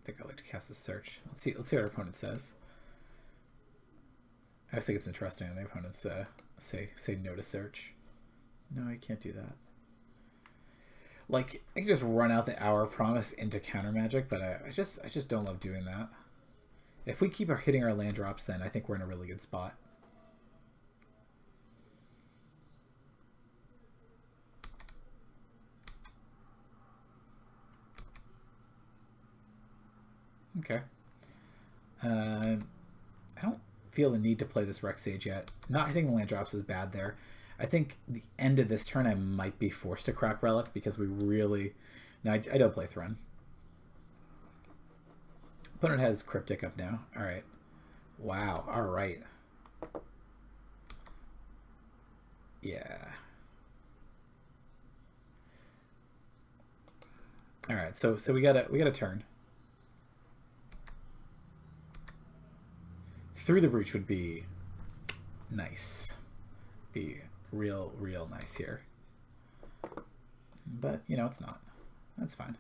think I like to cast a search. Let's see what our opponent says. I always think it's interesting when the opponents say no to search. No, you can't do that. Like, I can just run out the Hour of Promise into counter magic, but I just don't love doing that. If we keep hitting our land drops, then I think we're in a really good spot. Okay. I don't feel the need to play this Rex Sage yet. Not hitting the land drops is bad there. I think the end of this turn I might be forced to crack Relic because we really... No, I don't play Thrun. Opponent has Cryptic up now. Alright. Wow, alright. Yeah. Alright, so we got a turn. Through the Breach would be nice. Be real nice here. But, you know, it's not. That's fine.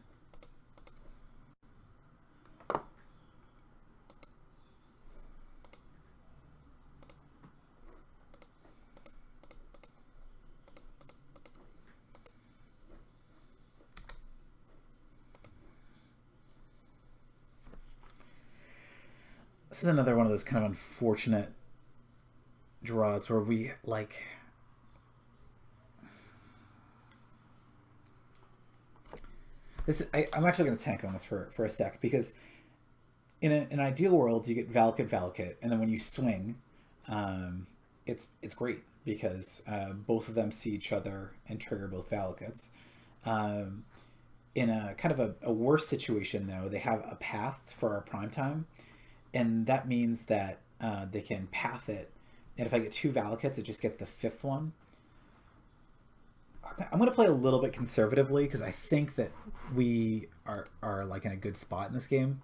This is another one of those kind of unfortunate draws where we, like... I'm actually going to tank on this for a sec, because in an ideal world, you get Valakut, and then when you swing, it's great, because both of them see each other and trigger both Valakuts. In a kind of a worse situation, though, they have a path for our prime time, and that means that they can path it, and if I get 2 Valakuts, it just gets the 5th one. I'm going to play a little bit conservatively because I think that we are like in a good spot in this game.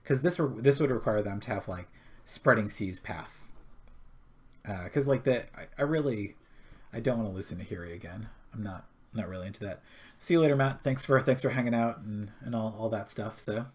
Because this would require them to have like Spreading Seas path. Because like I don't want to lose Nahiri again. I'm not really into that. See you later, Matt. Thanks for hanging out and all that stuff. So.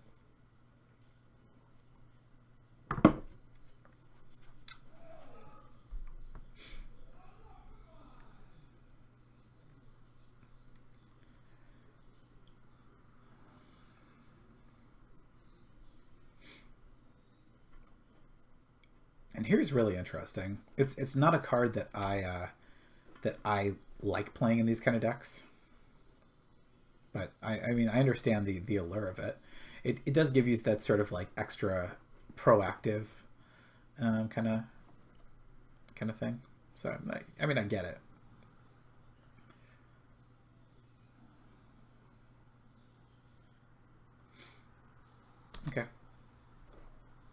And here's really interesting. It's not a card that I like playing in these kind of decks. But I mean I understand the allure of it. It does give you that sort of like extra proactive kind of thing. So I mean I get it. Okay.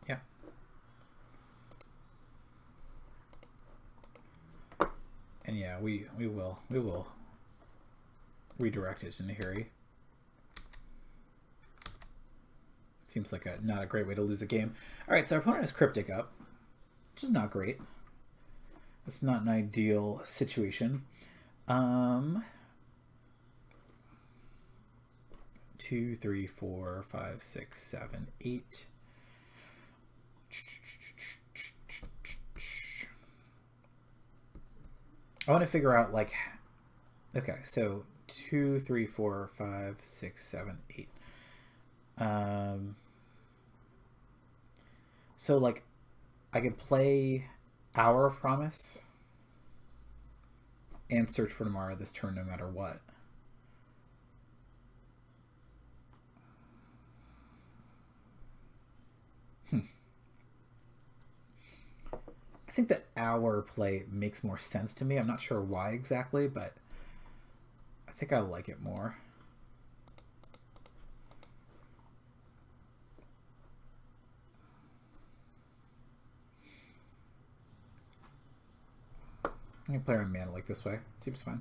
Yeah. And yeah, we will redirect it to Nahiri. Seems like not a great way to lose the game. All right, so our opponent has Cryptic up, which is not great. It's not an ideal situation. 2, 3, 4, 5, 6, 7, 8. I want to figure out like, okay, so 2, 3, 4, 5, 6, 7, 8. So like I could play Hour of Promise and Search for Tomorrow this turn no matter what. I think that Hour play makes more sense to me. I'm not sure why exactly, but I think I like it more. I can play our mana like this way. It seems fine.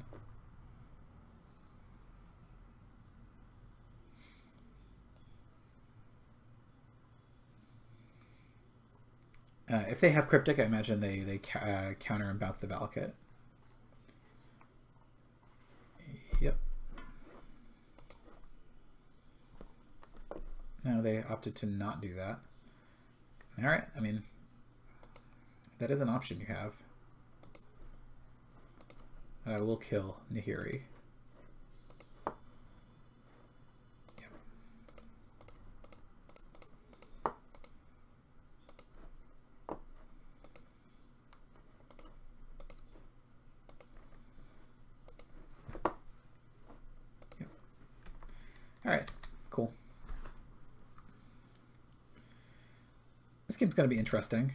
If they have Cryptic, I imagine they counter and bounce the Valakut. Yep. No, they opted to not do that. All right, I mean, that is an option you have. I will kill Nahiri. Yep. Yep. All right, cool. This game's going to be interesting.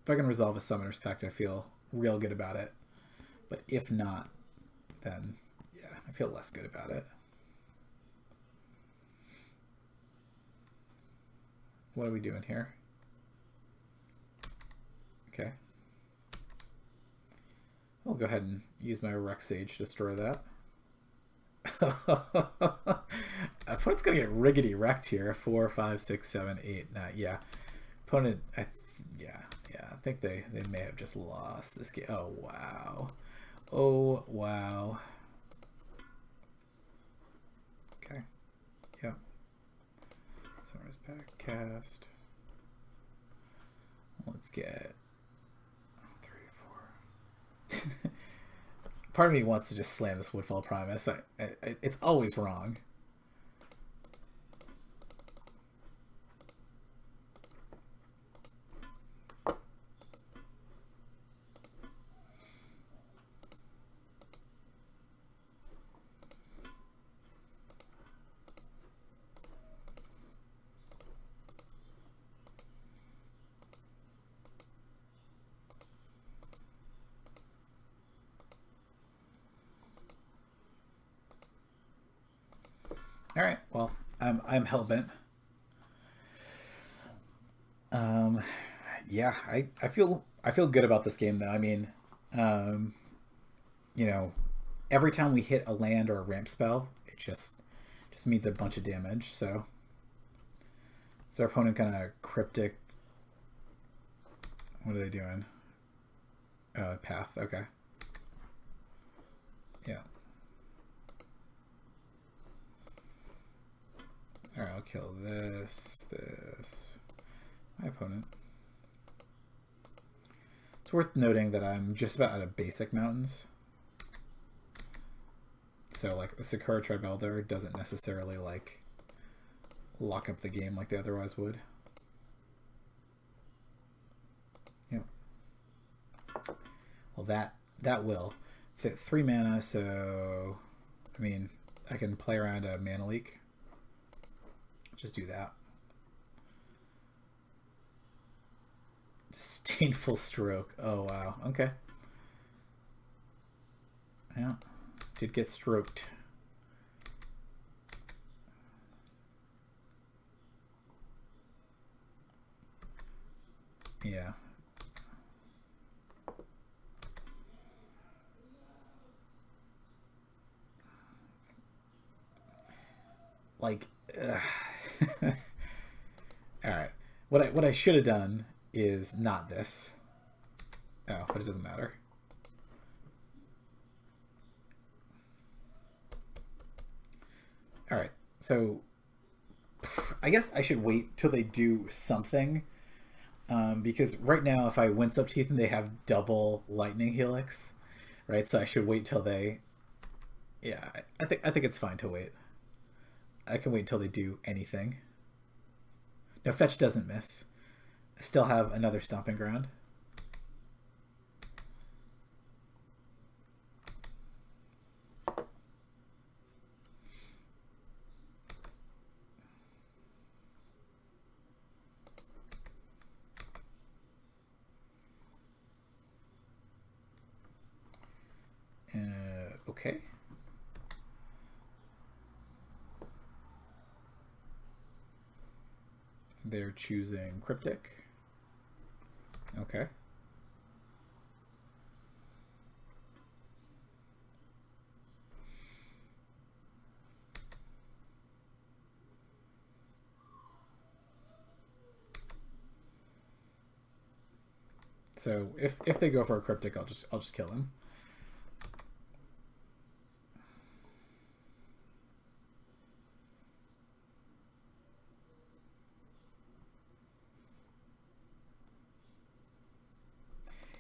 If I can resolve a Summoner's Pact, I feel real good about it. But if not, then yeah, I feel less good about it. What are we doing here? Okay. I'll go ahead and use my Rex Sage to destroy that. Opponent's gonna get riggedy wrecked here. 4, 5, 6, 7, 8, 9. Yeah. Opponent, yeah. I think they may have just lost this game. Oh wow. Oh wow. Okay. Yep. Summer's Pact cast. Let's get 3, 4. Part of me wants to just slam this Woodfall Primus. It's always wrong. All right. Well, I'm hellbent. Yeah, I feel good about this game though. I mean, you know, every time we hit a land or a ramp spell, it just means a bunch of damage. So, is our opponent gonna cryptic? What are they doing? Path. Okay. Yeah. Alright, I'll kill this. My opponent. It's worth noting that I'm just about out of basic mountains. So, like, the Sakura Tribe Elder doesn't necessarily, like, lock up the game like they otherwise would. Yep. Well, that will. 3 mana, so... I mean, I can play around a mana leak. Just do that. Disdainful Stroke. Oh, wow. Okay. Yeah. Did get stroked. Yeah. Like... Alright. What I should have done is not this. Oh, but it doesn't matter. Alright, so I guess I should wait till they do something. Because right now if I Windswept Heath and they have double Lightning Helix, right? So I should wait till they... Yeah, I think it's fine to wait. I can wait until they do anything. Now, fetch doesn't miss. I still have another Stomping Ground. Okay. They're choosing Cryptic. Okay. So if they go for a Cryptic, I'll just kill him.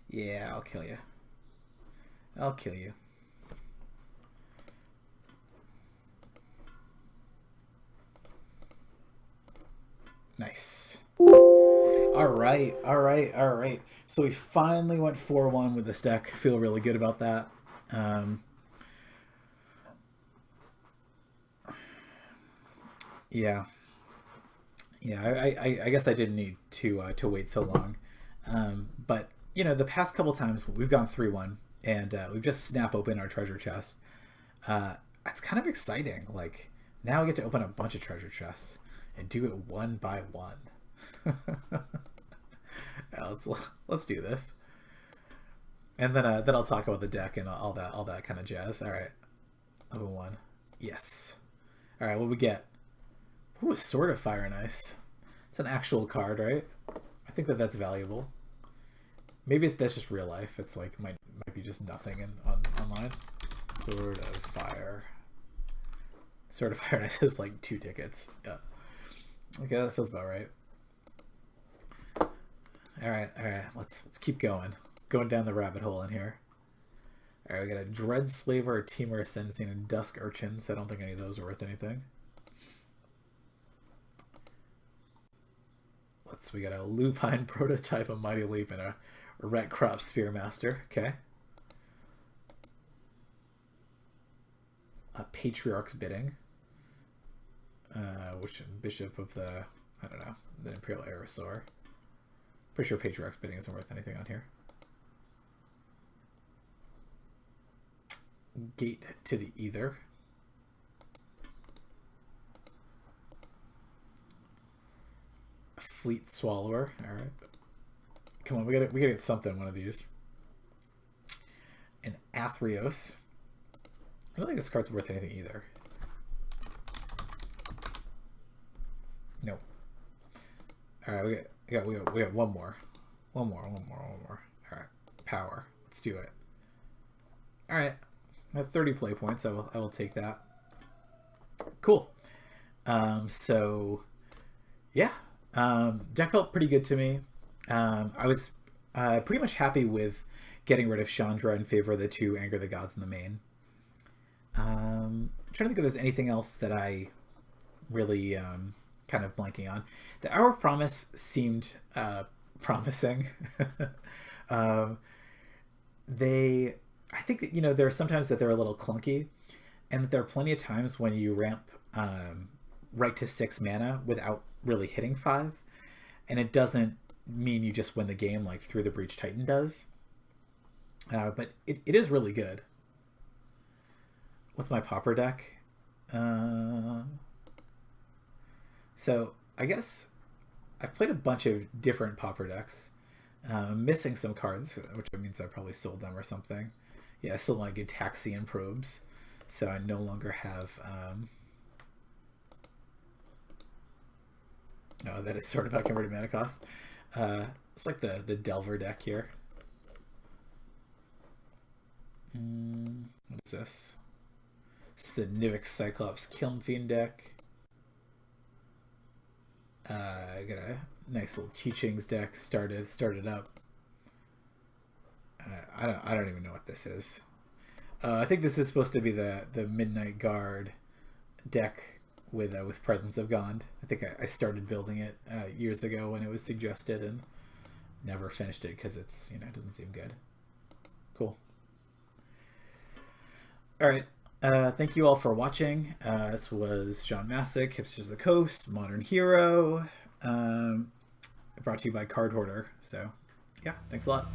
Yeah, I'll kill you. I'll kill you. Nice. All right, all right, all right. So we finally went 4-1 with this deck. Feel really good about that. Yeah. Yeah, I guess I didn't need to wait so long. But, you know, the past couple times we've gone 3-1 and we've just snap open our treasure chest. It's kind of exciting. Like, now we get to open a bunch of treasure chests and do it one by one. Yeah, let's do this. And then I'll talk about the deck and all that kind of jazz. All right, level 1, yes. All right, what we get? Ooh, Sword of Fire and Ice. It's an actual card, right? I think that's valuable. Maybe that's just real life. It's like might be just nothing online. Sword of Fire. Sword of Fire and Ice is like 2 tickets. Yeah. Okay, that feels about right. All right. Let's keep going. Going down the rabbit hole in here. All right, we got a Dread Slaver, a Teamer Ascending, and Dusk Urchin. So I don't think any of those are worth anything. We got a Lupine Prototype, a Mighty Leap, and a Ret Crop Spearmaster. Okay. A Patriarch's Bidding. Which Bishop of the, I don't know, the Imperial Aerosaur. Pretty sure Patriarch's Bidding isn't worth anything on here. Gate to the Ether. Fleet Swallower. All right, come on, we gotta get something. One of these. An Athreos. I don't think this card's worth anything either. No. All right, we got one more. One more. All right, power. Let's do it. All right, I have 30 play points. I will take that. Cool. So yeah. Deck felt pretty good to me. I was pretty much happy with getting rid of Chandra in favor of the 2 Anger the Gods in the main. I'm trying to think if there's anything else that I really kind of blanking on. The Hour of Promise seemed promising. I think that, you know, there are sometimes that they're a little clunky, and that there are plenty of times when you ramp right to 6 mana without really hitting 5, and it doesn't mean you just win the game like Through the Breach Titan does. But it is really good. What's my Pauper deck? So I guess I've played a bunch of different Pauper decks. I'm missing some cards, which means I probably sold them or something. Yeah, I still want to get Taxian Probes, so I no longer have... Oh, that is sort of about converted mana cost. It's like the Delver deck here. What is this? It's the Nivix Cyclops Kiln Fiend deck. I got a nice little Teachings deck started up. I don't even know what this is. I think this is supposed to be the Midnight Guard deck with Presence of Gond. I think I started building it years ago when it was suggested and never finished it because it's, you know, it doesn't seem good. Cool. All right. Thank you all for watching. This was Shawn Massak, Hipsters of the Coast, Modern Hero, brought to you by Card Hoarder. So yeah, thanks a lot.